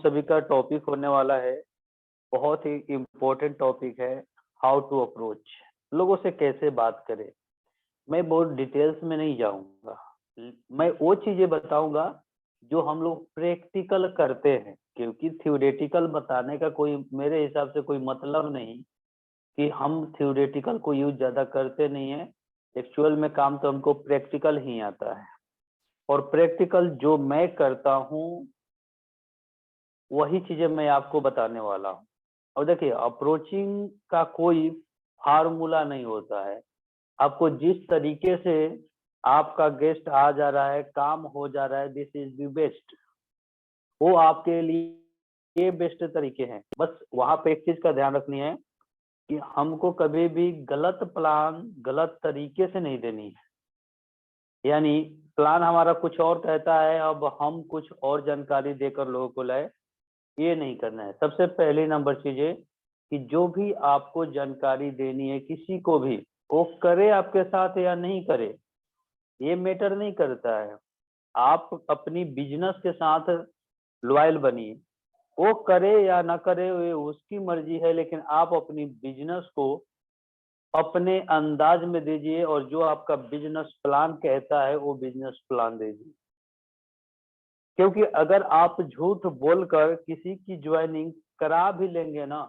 सभी का टॉपिक होने वाला है, बहुत ही इम्पोर्टेंट टॉपिक है, हाउ टू अप्रोच, लोगों से कैसे बात करें। मैं बहुत डिटेल्स में नहीं जाऊंगा, मैं वो चीजें बताऊंगा जो हम लोग प्रैक्टिकल करते हैं, क्योंकि थ्योरेटिकल बताने का कोई मेरे हिसाब से कोई मतलब नहीं कि हम थ्योरेटिकल को यूज ज्यादा करते नहीं है। एक्चुअल में काम तो हमको प्रैक्टिकल ही आता है, और प्रैक्टिकल जो मैं करता हूँ वही चीजें मैं आपको बताने वाला हूँ। और देखिए, अप्रोचिंग का कोई फार्मूला नहीं होता है। आपको जिस तरीके से आपका गेस्ट आ जा रहा है, काम हो जा रहा है, दिस इज द बेस्ट, वो आपके लिए ये बेस्ट तरीके हैं। बस वहां पे एक चीज का ध्यान रखनी है कि हमको कभी भी गलत प्लान गलत तरीके से नहीं देनी है। यानी प्लान हमारा कुछ और कहता है, अब हम कुछ और जानकारी देकर लोगों को लाए, ये नहीं करना है। सबसे पहली नंबर चीज है कि जो भी आपको जानकारी देनी है किसी को भी, वो करे आपके साथ या नहीं करे, ये मैटर नहीं करता है। आप अपनी बिजनेस के साथ लॉयल बनिए, वो करे या ना करे ये उसकी मर्जी है, लेकिन आप अपनी बिजनेस को अपने अंदाज में दीजिए, और जो आपका बिजनेस प्लान कहता है वो बिजनेस प्लान दीजिए। क्योंकि अगर आप झूठ बोलकर किसी की ज्वाइनिंग करा भी लेंगे ना,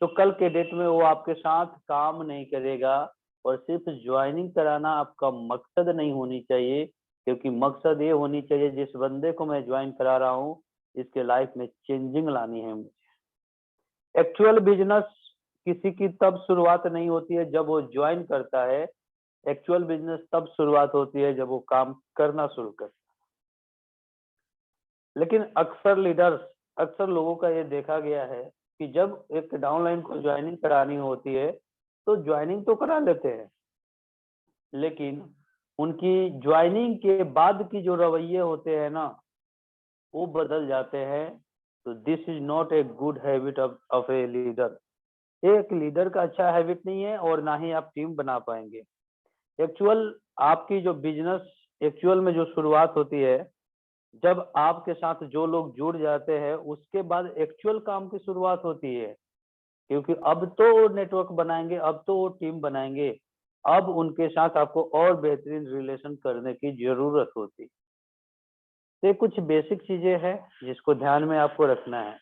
तो कल के डेट में वो आपके साथ काम नहीं करेगा। और सिर्फ ज्वाइनिंग कराना आपका मकसद नहीं होनी चाहिए, क्योंकि मकसद ये होनी चाहिए जिस बंदे को मैं ज्वाइन करा रहा हूँ इसके लाइफ में चेंजिंग लानी है मुझे। एक्चुअल बिजनेस किसी की तब शुरुआत नहीं होती है जब वो ज्वाइन करता है, एक्चुअल बिजनेस तब शुरुआत होती है जब वो काम करना शुरू करता है। लेकिन अक्सर लोगों का ये देखा गया है कि जब एक डाउनलाइन को ज्वाइनिंग करानी होती है तो ज्वाइनिंग तो करा लेते हैं, लेकिन उनकी ज्वाइनिंग के बाद की जो रवैये होते हैं ना, वो बदल जाते हैं। तो this is not a good habit of a leader. ये एक लीडर का अच्छा हैबिट नहीं है, और ना ही आप टीम बना पाएंगे। एक्चुअल आपकी जो बिजनेस एक्चुअल में जो शुरुआत होती है, जब आपके साथ जो लोग जुड़ जाते हैं उसके बाद एक्चुअल काम की शुरुआत होती है। क्योंकि अब तो वो नेटवर्क बनाएंगे, अब तो वो टीम बनाएंगे, अब उनके साथ आपको और बेहतरीन रिलेशन करने की जरूरत होती है। तो ये कुछ बेसिक चीजें हैं जिसको ध्यान में आपको रखना है।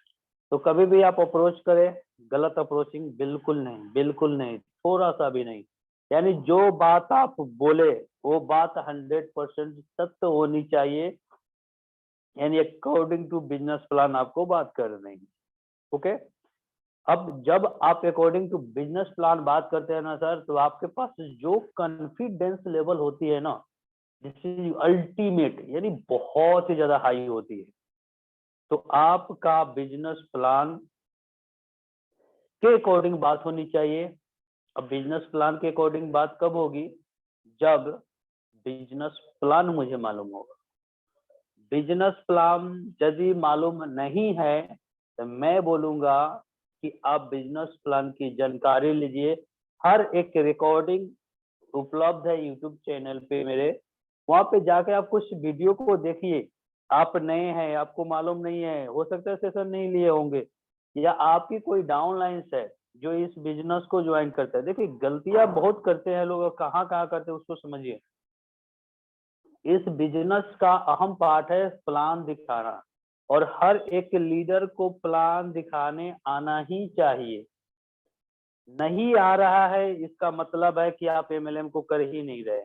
तो कभी भी आप अप्रोच करें, गलत अप्रोचिंग बिल्कुल नहीं, बिल्कुल नहीं, थोड़ा सा भी नहीं। यानी जो बात आप बोले वो बात 100% सत्य होनी चाहिए, यानी अकॉर्डिंग टू बिजनेस प्लान आपको बात करनी है। ओके। अब जब आप अकॉर्डिंग टू बिजनेस प्लान बात करते हैं ना सर, तो आपके पास जो कॉन्फिडेंस लेवल होती है ना, दिस इज अल्टीमेट, यानी बहुत ही ज्यादा हाई होती है। तो आपका बिजनेस प्लान के अकॉर्डिंग बात होनी चाहिए। अब बिजनेस प्लान के अकॉर्डिंग बात कब होगी? जब बिजनेस प्लान मुझे मालूम होगा। बिजनेस प्लान यदि मालूम नहीं है तो मैं बोलूंगा कि आप बिजनेस प्लान की जानकारी लीजिए। हर एक रिकॉर्डिंग उपलब्ध है यूट्यूब चैनल पे मेरे, वहां पे जाके आप कुछ वीडियो को देखिए। आप नए हैं, आपको मालूम नहीं है, हो सकता है सेशन नहीं लिए होंगे, या आपकी कोई डाउनलाइंस है जो इस बिजनेस को ज्वाइन करता है। देखिए, गलतियां बहुत करते हैं लोग, कहाँ कहाँ करते हैं उसको समझिए। इस बिजनेस का अहम पार्ट है प्लान दिखाना, और हर एक लीडर को प्लान दिखाने आना ही चाहिए। नहीं आ रहा है इसका मतलब है कि आप एमएलएम को कर ही नहीं रहे।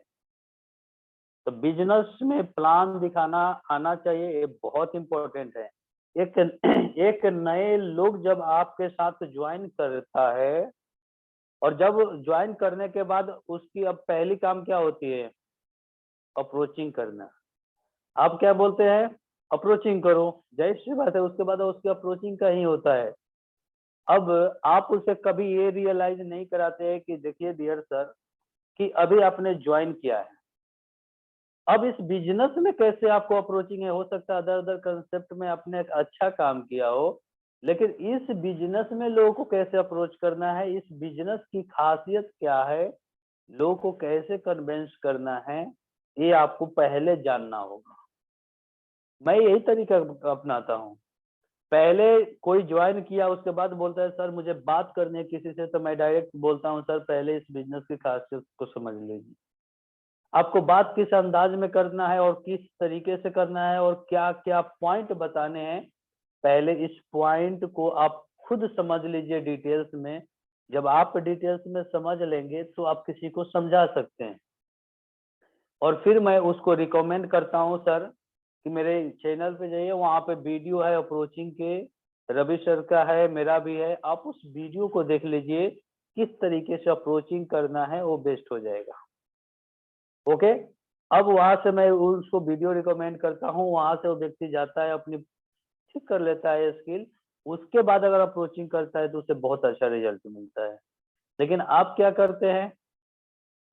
तो बिजनेस में प्लान दिखाना आना चाहिए, ये बहुत इंपॉर्टेंट है। एक एक नए लोग जब आपके साथ ज्वाइन करता है, और जब ज्वाइन करने के बाद उसकी अब पहली काम क्या होती है? अप्रोचिंग करना। आप क्या बोलते हैं? अप्रोचिंग करो, जाहिर सी बात है उसके बाद उसकी अप्रोचिंग का ही होता है। अब आप उसे कभी ये रियलाइज नहीं कराते हैं कि देखिए डियर सर, कि अभी आपने ज्वाइन किया है, अब इस बिजनेस में कैसे आपको अप्रोचिंग है। हो सकता है अदर अदर कंसेप्ट में आपने एक अच्छा काम किया हो, लेकिन इस बिजनेस में लोगों को कैसे अप्रोच करना है, इस बिजनेस की खासियत क्या है, लोगों को कैसे कन्विंस करना है, ये आपको पहले जानना होगा। मैं यही तरीका अपनाता हूँ। पहले कोई ज्वाइन किया उसके बाद बोलता है सर मुझे बात करनी है किसी से, तो मैं डायरेक्ट बोलता हूँ सर पहले इस बिजनेस की खासियत को समझ लीजिए, आपको बात किस अंदाज में करना है और किस तरीके से करना है और क्या क्या पॉइंट बताने हैं, पहले इस पॉइंट को आप खुद समझ लीजिए डिटेल्स में। जब आप डिटेल्स में समझ लेंगे तो आप किसी को समझा सकते हैं। और फिर मैं उसको रिकमेंड करता हूँ सर कि मेरे चैनल पे जाइए, वहाँ पे वीडियो है अप्रोचिंग के, रवि सर का है, मेरा भी है, आप उस वीडियो को देख लीजिए, किस तरीके से अप्रोचिंग करना है वो बेस्ट हो जाएगा। ओके, अब वहां से मैं उसको वीडियो रिकमेंड करता हूँ, वहां से वो व्यक्ति जाता है अपनी ठीक कर लेता है स्किल, उसके बाद अगर अप्रोचिंग करता है तो उसे बहुत अच्छा रिजल्ट मिलता है। लेकिन आप क्या करते हैं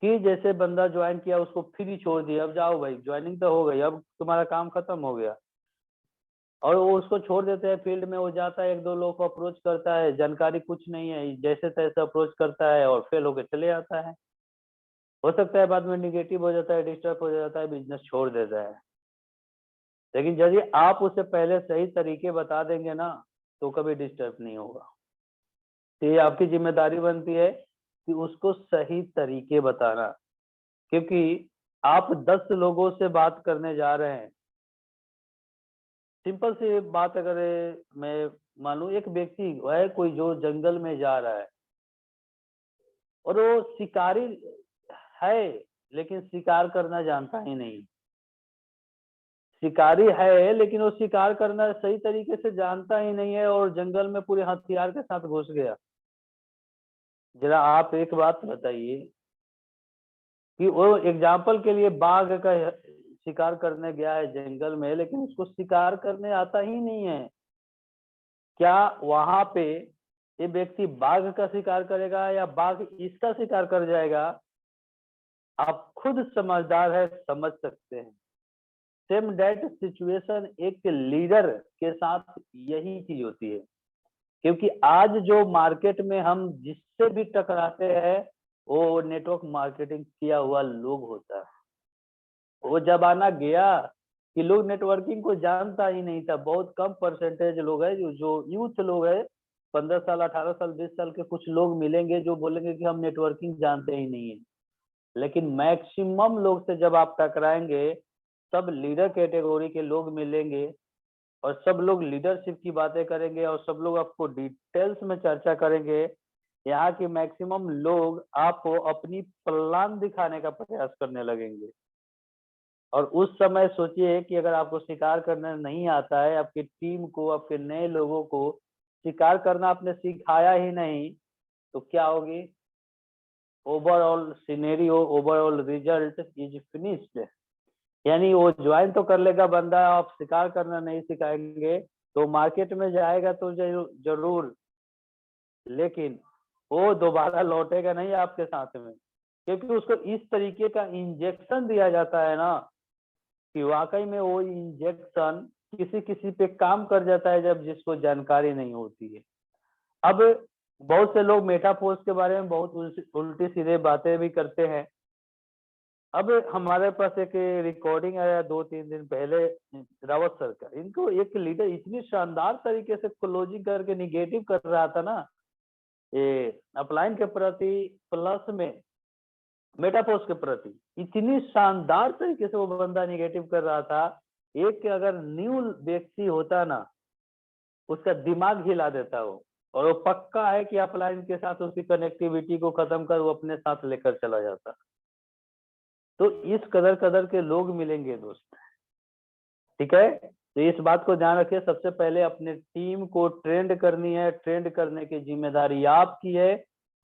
कि जैसे बंदा ज्वाइन किया उसको फिर ही छोड़ दिया, अब जाओ भाई ज्वाइनिंग तो हो गई, अब तुम्हारा काम खत्म हो गया, और वो उसको छोड़ देते हैं। फील्ड में वो जाता है, एक दो लोग को अप्रोच करता है, जानकारी कुछ नहीं है, जैसे तैसे अप्रोच करता है और फेल होकर चले आता है। हो सकता है बाद में निगेटिव हो जाता है, डिस्टर्ब हो जाता है, बिजनेस छोड़ देता है। लेकिन यदि आप उसे पहले सही तरीके बता देंगे ना तो कभी डिस्टर्ब नहीं होगा। तो ये आपकी जिम्मेदारी बनती है कि उसको सही तरीके बताना, क्योंकि आप 10 लोगों से बात करने जा रहे हैं। सिंपल सी बात, अगर मैं मान लूं एक व्यक्ति है कोई जो जंगल में जा रहा है और वो शिकारी है लेकिन शिकार करना जानता ही नहीं, शिकारी है लेकिन वो शिकार करना सही तरीके से जानता ही नहीं है और जंगल में पूरे हथियार के साथ घुस गया। जरा आप एक बात बताइए कि वो एग्जाम्पल के लिए बाघ का शिकार करने गया है जंगल में, लेकिन उसको शिकार करने आता ही नहीं है, क्या वहां पे ये व्यक्ति बाघ का शिकार करेगा या बाघ इसका शिकार कर जाएगा? आप खुद समझदार है, समझ सकते हैं। सेम डेट सिचुएशन एक लीडर के साथ यही चीज होती है, क्योंकि आज जो मार्केट में हम जिससे भी टकराते हैं वो नेटवर्क मार्केटिंग किया हुआ लोग होता है। वो जमाना गया कि लोग नेटवर्किंग को जानता ही नहीं था, बहुत कम परसेंटेज लोग है जो यूथ लोग है, 15 साल 18 साल 20 साल के कुछ लोग मिलेंगे जो बोलेंगे कि हम नेटवर्किंग जानते ही नहीं है। लेकिन मैक्सिमम लोग से जब आप टकराएंगे सब लीडर कैटेगरी के लोग मिलेंगे और सब लोग लीडरशिप की बातें करेंगे और सब लोग आपको डिटेल्स में चर्चा करेंगे। यहाँ के मैक्सिमम लोग आपको अपनी प्लान दिखाने का प्रयास करने लगेंगे। और उस समय सोचिए कि अगर आपको शिकार करना नहीं आता है, आपकी टीम को, आपके नए लोगों को शिकार करना आपने सिखाया ही नहीं, तो क्या होगी? Overall scenario, overall result is finished. यानी वो ज्वाइन तो कर लेगा बंदा, आप शिकार करना नहीं सिखाएंगे तो मार्केट में जाएगा तो जरूर, लेकिन वो दोबारा लौटेगा नहीं आपके साथ में, क्योंकि उसको इस तरीके का इंजेक्शन दिया जाता है ना कि वाकई में वो इंजेक्शन किसी किसी पे काम कर जाता है जब जिसको जानकारी नहीं होती है। अब बहुत से लोग मेटाफोर्स के बारे में बहुत उल्टी सीधे बातें भी करते हैं। अब हमारे पास एक रिकॉर्डिंग आया 2-3 दिन पहले रावत सर का, इनको एक लीडर इतनी शानदार तरीके से क्लोजिंग करके निगेटिव कर रहा था ना ये अपलाइन के प्रति प्लस में मेटाफोर्स के प्रति, इतनी शानदार तरीके से वो बंदा निगेटिव कर रहा था। एक अगर न्यू व्यक्ति होता ना उसका दिमाग हिला देता वो, और वो पक्का है कि अपलाइन के साथ उसकी कनेक्टिविटी को खत्म कर वो अपने साथ लेकर चला जाता। तो इस कदर कदर के लोग मिलेंगे दोस्त, ठीक है? तो इस बात को ध्यान रखिए, सबसे पहले अपने टीम को ट्रेंड करनी है, ट्रेंड करने की जिम्मेदारी आपकी है।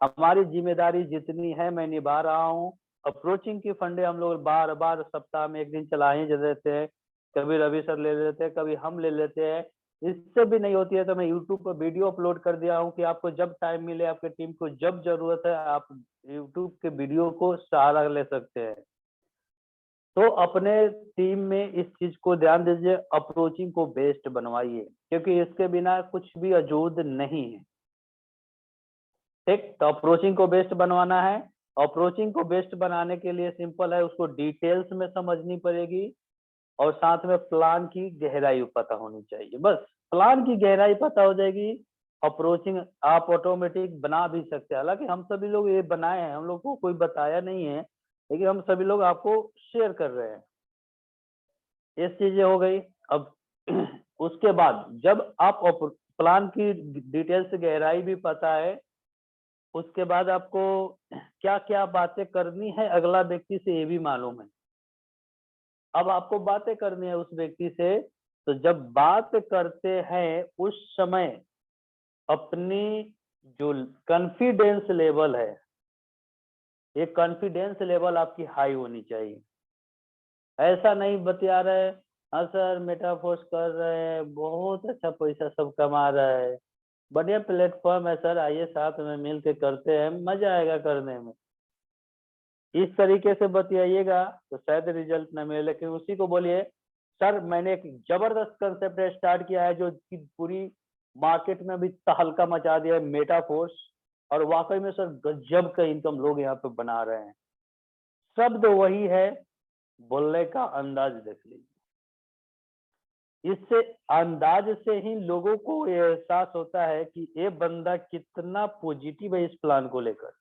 हमारी जिम्मेदारी जितनी है मैं निभा रहा हूँ। अप्रोचिंग की फंडे हम लोग बार बार सप्ताह में एक दिन चला ही देते हैं, कभी रवि सर ले लेते हैं, कभी हम ले लेते हैं। इससे भी नहीं होती है तो मैं यूट्यूब पर वीडियो अपलोड कर दिया हूँ कि आपको जब टाइम मिले, आपके टीम को जब जरूरत है, आप यूट्यूब के वीडियो को सहारा ले सकते हैं। तो अपने टीम में इस चीज को ध्यान दीजिए, अप्रोचिंग को बेस्ट बनवाइए, क्योंकि इसके बिना कुछ भी अजूद नहीं है। ठीक, तो अप्रोचिंग को बेस्ट बनवाना है। अप्रोचिंग को बेस्ट बनाने के लिए सिंपल है, उसको डिटेल्स में समझनी पड़ेगी। और साथ में प्लान की गहराई पता होनी चाहिए। बस प्लान की गहराई पता हो जाएगी, अप्रोचिंग आप ऑटोमेटिक बना भी सकते हैं। हालांकि हम सभी लोग ये बनाए हैं, हम लोग को कोई बताया नहीं है, लेकिन हम सभी लोग आपको शेयर कर रहे हैं। ये चीजें हो गई। अब उसके बाद जब आप प्लान की डिटेल से गहराई भी पता है, उसके बाद आपको क्या क्या बातें करनी है अगला व्यक्ति से ये भी मालूम है। अब आपको बातें करनी है उस व्यक्ति से, तो जब बात करते हैं उस समय अपनी जो कॉन्फिडेंस लेवल है, ये कॉन्फिडेंस लेवल आपकी हाई होनी चाहिए। ऐसा नहीं बतिया रहे, हाँ सर मेटाफोर्स कर रहे हैं, बहुत अच्छा पैसा सब कमा रहा है, बढ़िया प्लेटफॉर्म है सर, आइए साथ में मिल के करते हैं, मजा आएगा करने में। इस तरीके से बतियाइएगा तो शायद रिजल्ट न मिले। लेकिन उसी को बोलिए सर मैंने एक जबरदस्त कंसेप्ट स्टार्ट किया है जो कि पूरी मार्केट में भी तहलका मचा दिया है, मेटाफोर्स, और वाकई में सर गजब का इनकम लोग यहाँ पे बना रहे हैं। शब्द वही है, बोलने का अंदाज देख लीजिए। इससे अंदाज से ही लोगों को ये एहसास होता है कि ये बंदा कितना पॉजिटिव है इस प्लान को लेकर,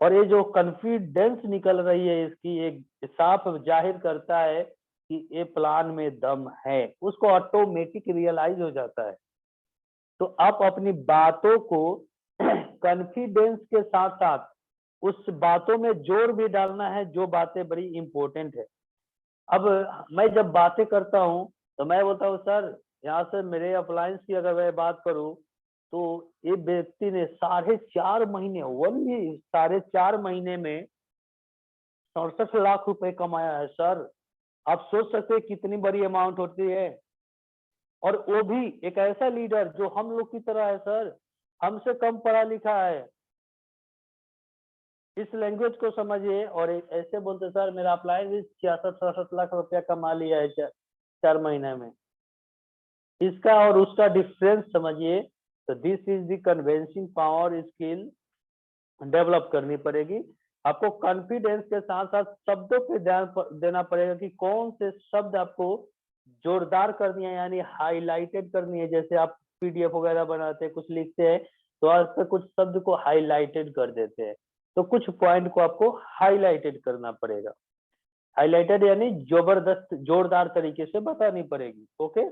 और ये जो कॉन्फिडेंस निकल रही है इसकी एक साफ जाहिर करता है कि ये प्लान में दम है, उसको ऑटोमेटिक रियलाइज हो जाता है। तो आप अपनी बातों को कॉन्फिडेंस के साथ साथ उस बातों में जोर भी डालना है जो बातें बड़ी इंपॉर्टेंट है। अब मैं जब बातें करता हूँ तो मैं बोलता हूँ सर यहाँ से मेरे अप्लायंस की अगर मैं बात करूँ तो ये व्यक्ति ने 4.5 महीने, ओनली 4.5 महीने में 67 लाख रुपए कमाया है सर। आप सोच सकते हैं कितनी बड़ी अमाउंट होती है, और वो भी एक ऐसा लीडर जो हम लोग की तरह है सर, हमसे कम पढ़ा लिखा है। इस लैंग्वेज को समझिए। और ऐसे बोलते सर मेरा अप्लायंस भी 66-67 लाख रुपया कमा लिया है 4 महीने में। इसका और उसका डिफरेंस समझिए। तो this is the convincing power skill develop करनी पड़ेगी। आपको कॉन्फिडेंस के साथ साथ शब्दों पे ध्यान देना पड़ेगा कि कौन से शब्द आपको जोरदार करनी है, यानी हाईलाइटेड करनी है। जैसे आप पीडीएफ वगैरह बनाते हैं, कुछ लिखते हैं तो आज तक कुछ शब्द को हाईलाइटेड कर देते हैं, तो कुछ पॉइंट को आपको हाईलाइटेड करना पड़ेगा। हाईलाइटेड यानी जबरदस्त जोरदार तरीके से बतानी पड़ेगी। ओके,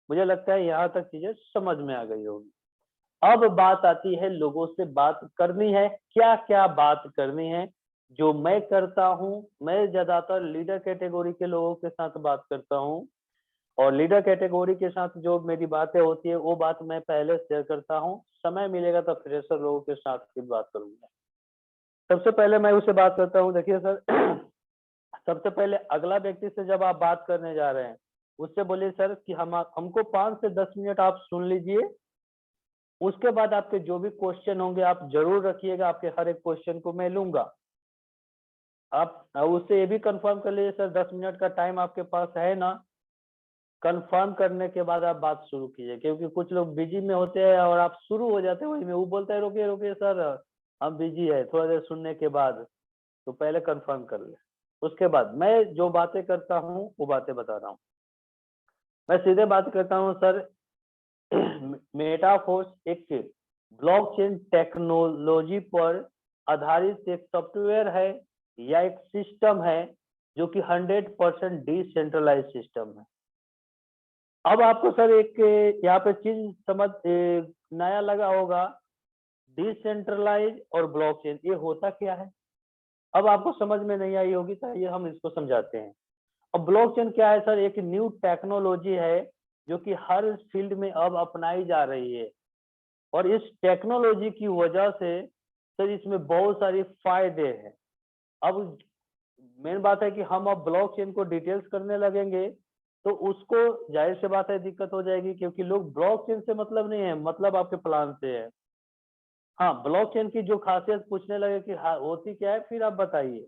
मुझे लगता है यहाँ तक चीजें समझ में आ गई होगी। अब बात आती है लोगों से बात करनी है, क्या क्या बात करनी है। जो मैं करता हूँ, मैं ज्यादातर लीडर कैटेगरी के लोगों के साथ बात करता हूँ, और लीडर कैटेगरी के साथ जो मेरी बातें होती है वो बात मैं पहले शेयर करता हूँ। समय मिलेगा तो फ्रेशर लोगों के साथ भी बात करूंगा। सबसे पहले मैं उससे बात करता हूँ। देखिए सर सबसे पहले अगला व्यक्ति से जब आप बात करने जा रहे हैं उससे बोलिए सर कि हमको 5 से 10 मिनट आप सुन लीजिए, उसके बाद आपके जो भी क्वेश्चन होंगे आप जरूर रखिएगा, आपके हर एक क्वेश्चन को मैं लूंगा। आप उससे ये भी कंफर्म कर लीजिए सर 10 मिनट का टाइम आपके पास है ना। कंफर्म करने के बाद आप बात शुरू कीजिए, क्योंकि कुछ लोग बिजी में होते हैं और आप शुरू हो जाते हैं वही में, वो बोलता है रुकिए रुकिए सर हम बिजी है, थोड़ा देर सुनने के बाद। तो पहले कंफर्म कर ले, उसके बाद मैं जो बातें करता हूँ वो बातें बता रहा हूँ। मैं सीधे बात करता हूँ सर। मेटाफोर्स एक ब्लॉकचेन टेक्नोलॉजी पर आधारित एक सॉफ्टवेयर है या एक सिस्टम है जो कि 100% डिसेंट्रलाइज सिस्टम है। अब आपको सर एक यहाँ पे चीज समझ नया लगा होगा, डिसेंट्रलाइज और ब्लॉकचेन ये होता क्या है। अब आपको समझ में नहीं आई होगी तो ये हम इसको समझाते हैं। अब ब्लॉकचेन क्या है सर, एक न्यू टेक्नोलॉजी है जो कि हर फील्ड में अब अपनाई जा रही है, और इस टेक्नोलॉजी की वजह से सर इसमें बहुत सारे फायदे हैं। अब मेन बात है कि हम अब ब्लॉकचेन को डिटेल्स करने लगेंगे तो उसको जाहिर सी बात है दिक्कत हो जाएगी, क्योंकि लोग ब्लॉकचेन से मतलब नहीं है, मतलब आपके प्लान से है। हाँ, ब्लॉकचेन की जो खासियत पूछने लगे कि हाँ होती क्या है, फिर आप बताइए।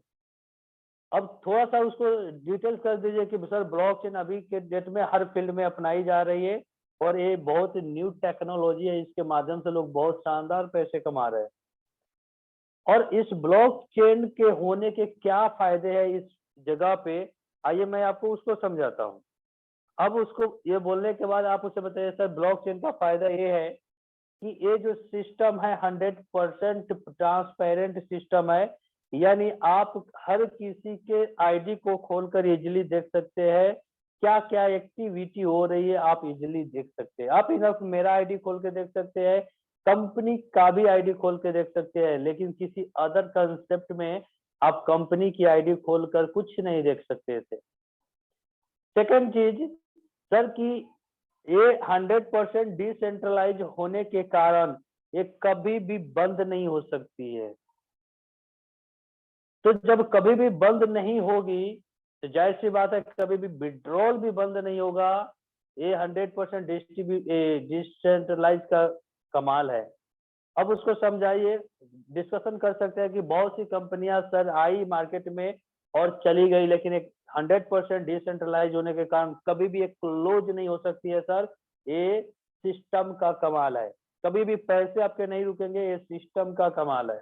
अब थोड़ा सा उसको डिटेल्स कर दीजिए कि सर ब्लॉकचेन अभी के डेट में हर फील्ड में अपनाई जा रही है और ये बहुत न्यू टेक्नोलॉजी है, इसके माध्यम से लोग बहुत शानदार पैसे कमा रहे हैं। और इस ब्लॉकचेन के होने के क्या फायदे हैं इस जगह पे, आइए मैं आपको उसको समझाता हूँ। अब उसको ये बोलने के बाद आप उसे बताइए सर ब्लॉकचेन का फायदा ये है कि ये जो सिस्टम है 100% ट्रांसपेरेंट सिस्टम है, यानी आप हर किसी के आईडी को खोलकर इजिली देख सकते हैं, क्या क्या एक्टिविटी हो रही है आप इजिली देख सकते हैं। आप इनफ मेरा आईडी खोल के देख सकते हैं, कंपनी का भी आईडी खोल के देख सकते हैं, लेकिन किसी अदर कंसेप्ट में आप कंपनी की आईडी खोलकर कुछ नहीं देख सकते थे। सेकंड चीज सर कि ये 100% डिसेंट्रलाइज होने के कारण ये कभी भी बंद नहीं हो सकती है। तो जब कभी भी बंद नहीं होगी तो जाहिर सी बात है कभी भी विड्रॉल भी बंद नहीं होगा। ये 100% डिसेंट्रलाइज का कमाल है। अब उसको समझाइए, डिस्कशन कर सकते हैं कि बहुत सी कंपनियां सर आई मार्केट में और चली गई, लेकिन एक 100% डिसेंट्रलाइज होने के कारण कभी भी एक क्लोज नहीं हो सकती है सर। ये सिस्टम का कमाल है, कभी भी पैसे आपके नहीं रुकेंगे, ये सिस्टम का कमाल है।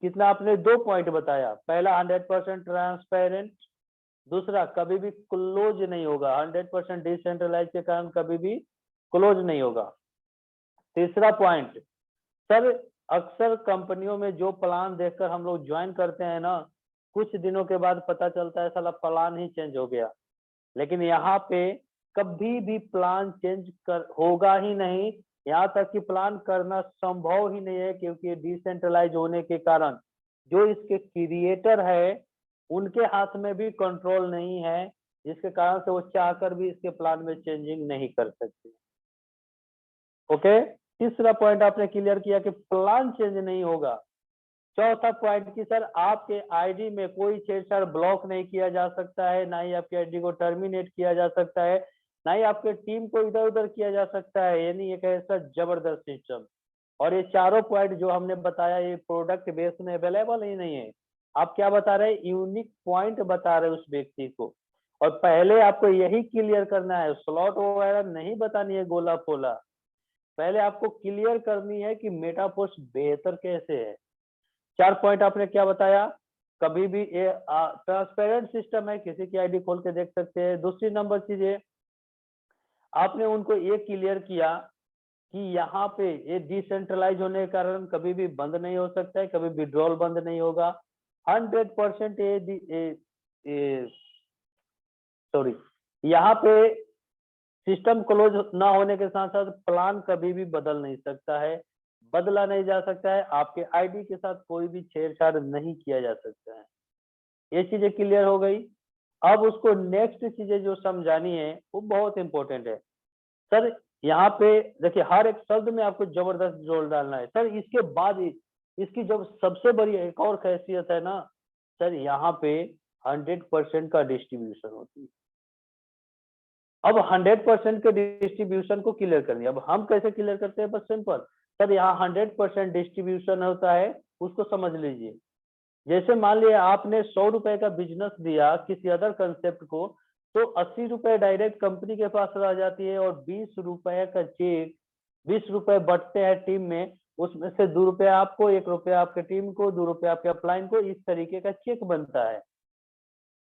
कितना आपने 2 पॉइंट बताया, पहला 100% ट्रांसपेरेंट, दूसरा कभी भी क्लोज नहीं होगा, 100% डिसेंट्रलाइज के कारण कभी भी क्लोज नहीं होगा। तीसरा पॉइंट सर अक्सर कंपनियों में जो प्लान देखकर हम लोग ज्वाइन करते हैं ना, कुछ दिनों के बाद पता चलता है साला प्लान ही चेंज हो गया। लेकिन यहाँ पे कभी भी प्लान चेंज कर होगा ही नहीं, यहाँ तक कि प्लान करना संभव ही नहीं है, क्योंकि डिसेंट्रलाइज होने के कारण जो इसके क्रिएटर है उनके हाथ में भी कंट्रोल नहीं है, जिसके कारण से वो चाहकर भी इसके प्लान में चेंजिंग नहीं कर सकते। ओके, तीसरा पॉइंट आपने क्लियर किया कि प्लान चेंज नहीं होगा। चौथा पॉइंट कि सर आपके आईडी में कोई छेड़छाड़ ब्लॉक नहीं किया जा सकता है, ना ही आपके आईडी को टर्मिनेट किया जा सकता है, ना ही आपके टीम को इधर उधर किया जा सकता है, यानी एक ऐसा जबरदस्त सिस्टम। और ये चारों पॉइंट जो हमने बताया ये प्रोडक्ट बेस में अवेलेबल ही नहीं है। आप क्या बता रहे हैं, यूनिक पॉइंट बता रहे उस व्यक्ति को। और पहले आपको यही क्लियर करना है, स्लॉट वगैरह नहीं बतानी है गोला फोला, पहले आपको क्लियर करनी है कि मेटापोस्ट बेहतर कैसे है। 4 पॉइंट आपने क्या बताया, कभी भी ये ट्रांसपेरेंट सिस्टम है, किसी की आईडी खोल के देख सकते हैं। दूसरी नंबर चीज है आपने उनको ये क्लियर किया कि यहाँ पे ये डिसेंट्रलाइज होने के कारण कभी भी बंद नहीं हो सकता है, कभी विड्रॉल बंद नहीं होगा। 100% ये सॉरी यहाँ पे सिस्टम क्लोज ना होने के साथ साथ प्लान कभी भी बदल नहीं सकता है, बदला नहीं जा सकता है, आपके आईडी के साथ कोई भी छेड़छाड़ नहीं किया जा सकता है। ये चीजें क्लियर हो गई। अब उसको नेक्स्ट चीजें जो समझानी है वो बहुत इंपॉर्टेंट है सर। यहाँ पे देखिए हर एक शब्द में आपको जबरदस्त जोर डालना है सर। इसके बाद इसकी जब सबसे बड़ी एक और खासियत है ना सर, यहाँ पे 100% का डिस्ट्रीब्यूशन होती है। अब 100% के डिस्ट्रीब्यूशन को क्लियर करनी है। अब हम कैसे क्लियर करते हैं, बस सिंपल सर, यहाँ 100% डिस्ट्रीब्यूशन होता है, उसको समझ लीजिए। जैसे मान लिया आपने 100 रुपए का बिजनेस दिया किसी अदर कंसेप्ट को, तो 80 रुपए डायरेक्ट कंपनी के पास रह जाती है और 20 रुपए का चेक, 20 रुपए बटते हैं टीम में, उसमें से 2 रुपए आपको, 1 रुपया आपके टीम को, 2 रुपए आपके अपलाइन को, इस तरीके का चेक बनता है।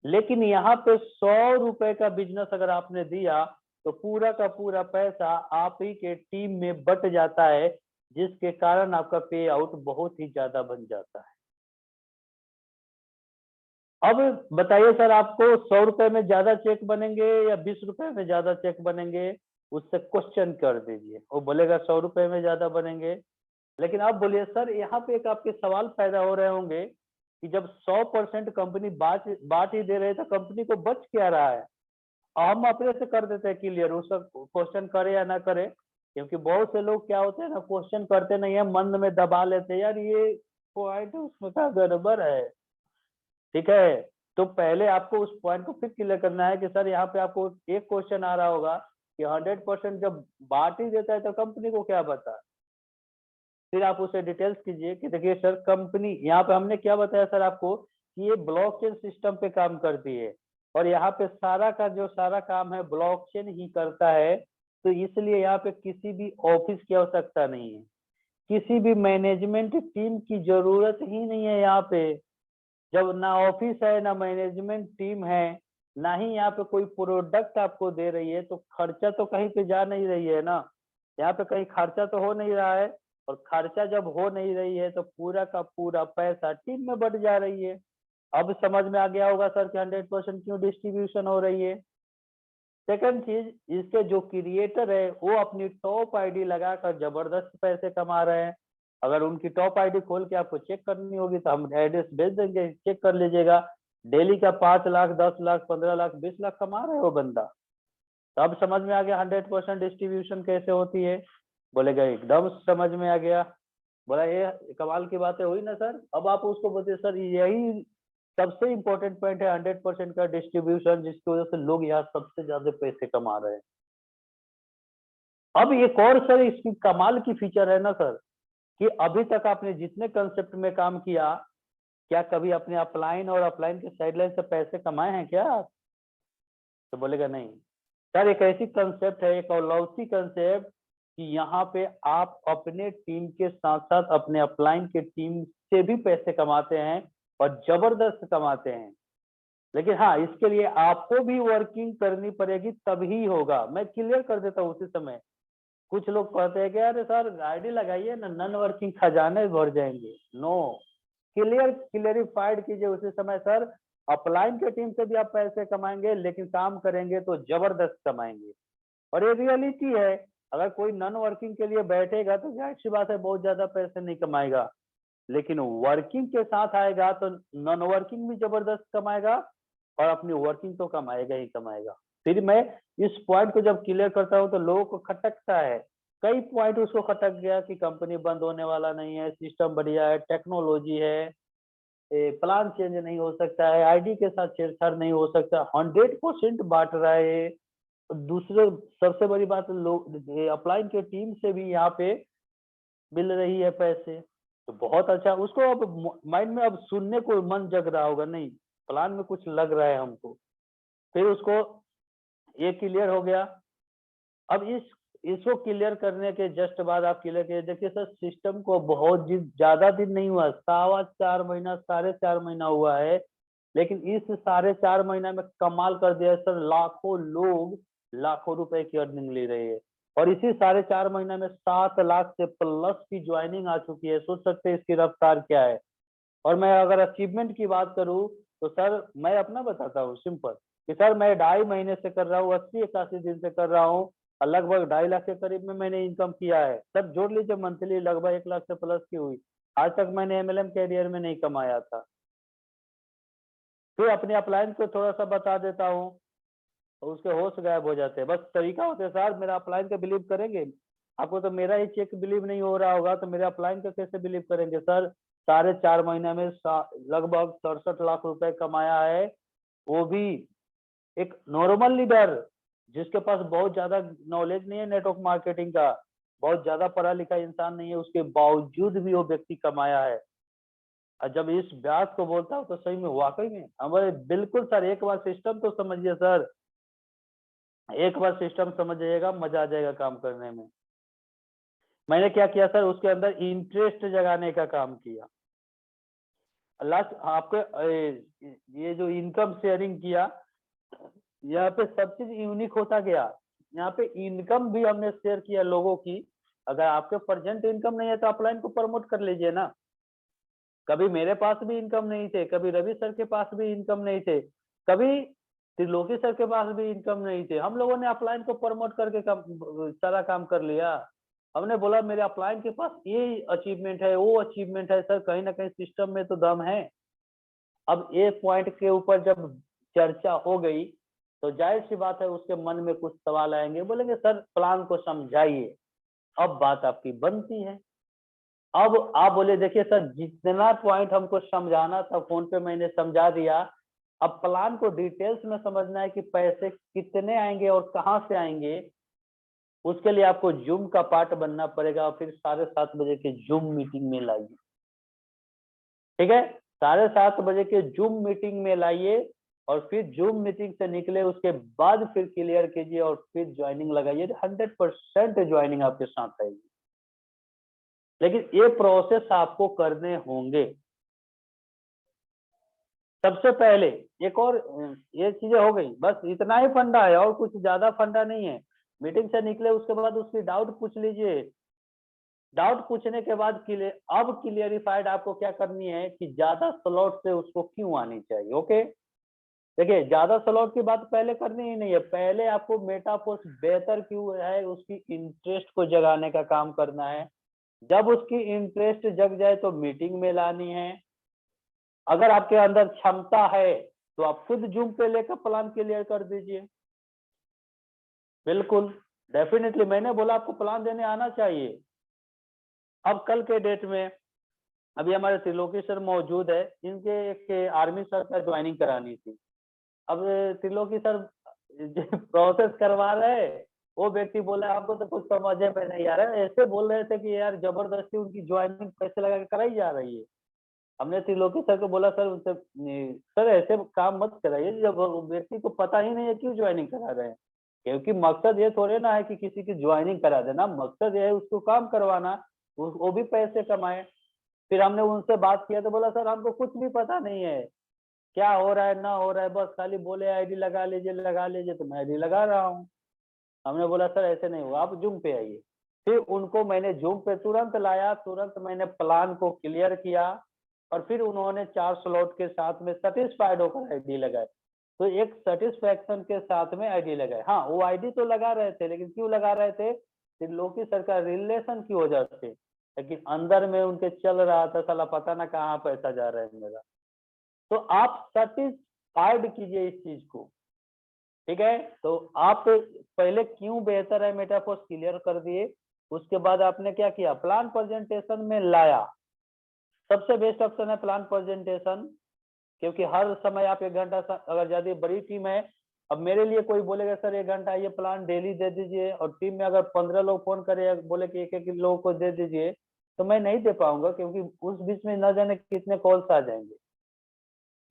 लेकिन यहाँ पे 100 रुपए का बिजनेस अगर आपने दिया तो पूरा का पूरा पैसा आप ही के टीम में बट जाता है, जिसके कारण आपका पे आउट बहुत ही ज्यादा बन जाता है। अब बताइए सर, आपको 100 रुपए में ज्यादा चेक बनेंगे या 20 रुपए में ज्यादा चेक बनेंगे, उससे क्वेश्चन कर दीजिए, वो बोलेगा 100 रुपए में ज्यादा बनेंगे। लेकिन आप बोलिए सर, यहाँ पे एक आपके सवाल पैदा हो रहे होंगे कि जब 100% कंपनी बांट ही दे रहे तो कंपनी को बच क्या रहा है। हम अपने से कर देते हैं क्लियर, उसका क्वेश्चन करे या ना करे, क्योंकि बहुत से लोग क्या होते हैं ना, क्वेश्चन करते नहीं है, मन में दबा लेते हैं, यार ये पॉइंट उसमें क्या गड़बड़ है। ठीक है, तो पहले आपको उस पॉइंट को फिर क्लियर करना है कि सर यहाँ पे आपको एक क्वेश्चन आ रहा होगा कि 100% जब बांट ही देता है तो कंपनी को क्या बता। फिर आप उसे डिटेल्स कीजिए कि देखिए सर कंपनी, यहाँ पे हमने क्या बताया सर आपको कि ये ब्लॉकचेन सिस्टम पे काम करती है और यहाँ पे सारा का जो सारा काम है ब्लॉकचेन ही करता है। तो इसलिए यहाँ पे किसी भी ऑफिस की आवश्यकता नहीं है, किसी भी मैनेजमेंट टीम की जरूरत ही नहीं है यहाँ पे। जब ना ऑफिस है, ना मैनेजमेंट टीम है, ना ही यहाँ पे कोई प्रोडक्ट आपको दे रही है, तो खर्चा तो कहीं पे जा नहीं रही है ना, यहाँ पे कहीं खर्चा तो हो नहीं रहा है। और खर्चा जब हो नहीं रही है तो पूरा का पूरा पैसा टीम में बढ़ जा रही है। अब समझ में आ गया होगा सर कि 100% क्यों डिस्ट्रीब्यूशन हो रही है। सेकंड चीज, इसके जो क्रिएटर है वो अपनी टॉप आईडी लगाकर जबरदस्त पैसे कमा रहे हैं। अगर उनकी टॉप आईडी खोल के आपको चेक करनी होगी तो हम एड्रेस भेज देंगे, चेक कर लीजिएगा। डेली का 5 लाख, 10 लाख, 15 लाख, 20 लाख कमा रहे हो बंदा। तो अब समझ में आ गया 100% डिस्ट्रीब्यूशन कैसे होती है। बोलेगा एकदम समझ में आ गया। बोला ये कमाल की बातें हुई ना सर। अब आप उसको बोलते सर यही सबसे इम्पोर्टेंट पॉइंट है 100% का डिस्ट्रीब्यूशन, जिसकी वजह से लोग यहाँ सबसे ज्यादा पैसे कमा रहे हैं। अब एक और सर इसकी कमाल की फीचर है ना सर, कि अभी तक आपने जितने कंसेप्ट में काम किया, क्या कभी अपने अपलाइन और अपलाइन के साइडलाइन से पैसे कमाए हैं क्या आप? तो बोलेगा नहीं सर। एक ऐसी कंसेप्ट है, एक अलौकिक कंसेप्ट, कि यहाँ पे आप अपने टीम के साथ साथ अपने अपलाइन के टीम से भी पैसे कमाते हैं और जबरदस्त कमाते हैं। लेकिन हाँ, इसके लिए आपको भी वर्किंग करनी पड़ेगी, तभी होगा। मैं क्लियर कर देता हूँ उसी समय। कुछ लोग कहते हैं कि अरे सर आईडी लगाइए ना, नॉन वर्किंग खजाने भर जाएंगे। नो, क्लियरिफाइड कीजिए उसी समय सर। अपलाइन के टीम से भी आप पैसे कमाएंगे, लेकिन काम करेंगे तो जबरदस्त कमाएंगे। और ये रियलिटी है। अगर कोई नॉन वर्किंग के लिए बैठेगा तो जाहिर सी बात है बहुत ज्यादा पैसे नहीं कमाएगा, लेकिन वर्किंग के साथ आएगा तो नॉन वर्किंग भी जबरदस्त कमाएगा और अपनी वर्किंग तो कमाएगा ही कमाएगा। फिर मैं इस पॉइंट को जब क्लियर करता हूँ तो लोगों को खटकता है, कई पॉइंट उसको खटक गया कि कंपनी बंद होने वाला नहीं है, सिस्टम बढ़िया है, टेक्नोलॉजी है, प्लान चेंज नहीं हो सकता है, आईडी के साथ छेड़छाड़ नहीं हो सकता, 100% बांट रहा है। दूसरे सबसे बड़ी बात, लोग अपलाइन के टीम से भी यहाँ पे मिल रही है पैसे, तो बहुत अच्छा। उसको अब माइंड में अब सुनने को मन जग रहा होगा, नहीं प्लान में कुछ लग रहा है हमको। फिर उसको ये क्लियर हो गया। अब इसको क्लियर करने के जस्ट बाद आप क्लियर किए, देखिए सर सिस्टम को बहुत ज्यादा दिन नहीं हुआ, 4.25 महीना, 4.5 महीना हुआ है, लेकिन इस 4.5 महीना में कमाल कर दिया सर। लाखों लोग लाखों रुपए की अर्निंग ले रहे हैं, और इसी 4.5 महीना में 7 लाख से प्लस की ज्वाइनिंग आ चुकी है। सोच सकते हैं इसकी रफ्तार क्या है। और मैं अगर अचीवमेंट की बात करूं तो सर मैं अपना बताता हूँ सिंपल, कि सर मैं 2.5 महीने से कर रहा हूँ, 80-81 दिन से कर रहा हूँ, और लगभग 2.5 लाख के करीब में मैंने इनकम किया है। सब जोड़ लीजिए, मंथली लगभग 1 लाख से प्लस की हुई। आज तक मैंने एमएलएम कैरियर में नहीं कमाया था। फिर अपने अपलायंस को थोड़ा सा बता देता हूँ, तो उसके होश गायब हो जाते हैं। बस तरीका होता है सर, मेरा अपलाइन का बिलीव करेंगे? आपको तो मेरा ही चेक बिलीव नहीं हो रहा होगा, तो मेरे अपलाइन का कैसे बिलीव करेंगे सर? 4.5 महीने में लगभग 67 लाख रुपए कमाया है, वो भी एक नॉर्मल लीडर जिसके पास बहुत ज्यादा नॉलेज नहीं है नेटवर्क मार्केटिंग का, बहुत ज्यादा पढ़ा लिखा इंसान नहीं है, उसके बावजूद भी वो व्यक्ति कमाया है। और जब इस बात को बोलता हूँ तो सही में वाकई में हमारे बिल्कुल सर, एक बार सिस्टम तो समझिए सर, एक बार सिस्टम समझ जाइएगा, मजा आ जाएगा काम करने में। मैंने क्या किया सर, उसके अंदर इंटरेस्ट जगाने का काम किया। लास्ट आपके ये जो इनकम शेयरिंग किया, यहाँ पे सब चीज यूनिक होता गया। यहाँ पे इनकम भी हमने शेयर किया लोगों की। अगर आपके प्रेजेंट इनकम नहीं है तो अपलाइन को प्रमोट कर लीजिए ना। कभी मेरे पास भी इनकम नहीं थे, कभी रवि सर के पास भी इनकम नहीं थे, कभी त्रिलोकी सर के पास भी इनकम नहीं थे। हम लोगों ने अपलाइन को प्रमोट करके सारा काम कर लिया। हमने बोला मेरे अपलाइन के पास ये अचीवमेंट है, वो अचीवमेंट है सर, कहीं ना कहीं सिस्टम में तो दम है। अब ये पॉइंट के ऊपर जब चर्चा हो गई तो जाहिर सी बात है उसके मन में कुछ सवाल आएंगे, बोलेंगे सर प्लान को समझाइए। अब बात आपकी बनती है। अब आप बोले देखिए सर जितना पॉइंट हमको समझाना था फोन पे मैंने समझा दिया, अब प्लान को डिटेल्स में समझना है कि पैसे कितने आएंगे और कहाँ से आएंगे। उसके लिए आपको जूम का पार्ट बनना पड़ेगा, और फिर 7:30 बजे के जूम मीटिंग में लाइए। ठीक है, 7:30 बजे के जूम मीटिंग में लाइए, और फिर जूम मीटिंग से निकले उसके बाद फिर क्लियर कीजिए और फिर ज्वाइनिंग लगाइए। 100% ज्वाइनिंग आपके साथ आएगी, लेकिन ये प्रोसेस आपको करने होंगे। सबसे पहले एक और ये चीजें हो गई, बस इतना ही फंडा है और कुछ ज्यादा फंडा नहीं है। मीटिंग से निकले उसके बाद उसकी डाउट पूछ लीजिए। डाउट पूछने के बाद अब क्लियरिफाइड आपको क्या करनी है कि ज्यादा स्लॉट से उसको क्यों आनी चाहिए। ओके, देखिए ज्यादा स्लॉट की बात पहले करनी ही नहीं है, पहले आपको मेटापोस्ट बेहतर क्यों है उसकी इंटरेस्ट को जगाने का काम करना है। जब उसकी इंटरेस्ट जग जाए तो मीटिंग में लानी है। अगर आपके अंदर क्षमता है तो आप खुद जूम पे लेकर प्लान क्लियर कर दीजिए। बिल्कुल, डेफिनेटली मैंने बोला आपको प्लान देने आना चाहिए। अब कल के डेट में अभी हमारे त्रिलोकी सर मौजूद है, इनके एक आर्मी सर का ज्वाइनिंग करानी थी। अब त्रिलोकी सर प्रोसेस करवा रहे, वो व्यक्ति बोला आपको तो कुछ समझे में नहीं आ रहा है, ऐसे बोल रहे थे कि यार जबरदस्ती उनकी ज्वाइनिंग पैसे लगा के कराई जा रही है। हमने त्रिलोकी सर को बोला सर उनसे सर ऐसे काम मत कराइए, जब व्यक्ति को पता ही नहीं है क्यों ज्वाइनिंग करा रहे हैं। क्योंकि मकसद ये थोड़े ना है कि किसी की ज्वाइनिंग करा देना, मकसद ये है उसको काम करवाना, वो भी पैसे कमाए। फिर हमने उनसे बात किया तो बोला सर हमको कुछ भी पता नहीं है क्या हो रहा है ना हो रहा है, बस खाली बोले आईडी लगा लीजिए तो मैं आईडी लगा रहा हूँ। हमने बोला सर ऐसे नहीं हुआ, आप जूम पे आइए। फिर उनको मैंने जूम पे तुरंत लाया, तुरंत मैंने प्लान को क्लियर किया और फिर उन्होंने 4 स्लॉट के साथ में सेटिस्फाइड होकर आईडी लगाए। तो एक सेटिस्फेक्शन के साथ में आईडी लगाए। हाँ, वो आईडी तो लगा रहे थे, लेकिन क्यों लगा रहे थे? त्रिलोकी सर का रिलेशन की वजह से, लेकिन अंदर में उनके चल रहा था साला पता ना कहाँ पैसा जा रहा है मेरा। तो आप सेटिस्फाइड कीजिए इस चीज को, ठीक है। तो आप पहले क्यों बेहतर है मेटाफोर्स क्लियर कर दिए, उसके बाद आपने क्या किया, प्लान प्रेजेंटेशन में लाया। सबसे बेस्ट ऑप्शन है प्लान प्रेजेंटेशन, क्योंकि हर समय आप 1 घंटा अगर ज्यादा बड़ी टीम है, अब मेरे लिए कोई बोलेगा सर 1 घंटा ये प्लान डेली दे दीजिए, और टीम में अगर 15 लोग फोन करे बोले कि एक एक लोगों को दे दीजिए, तो मैं नहीं दे पाऊंगा, क्योंकि उस बीच में न जाने कितने कॉल्स आ जाएंगे।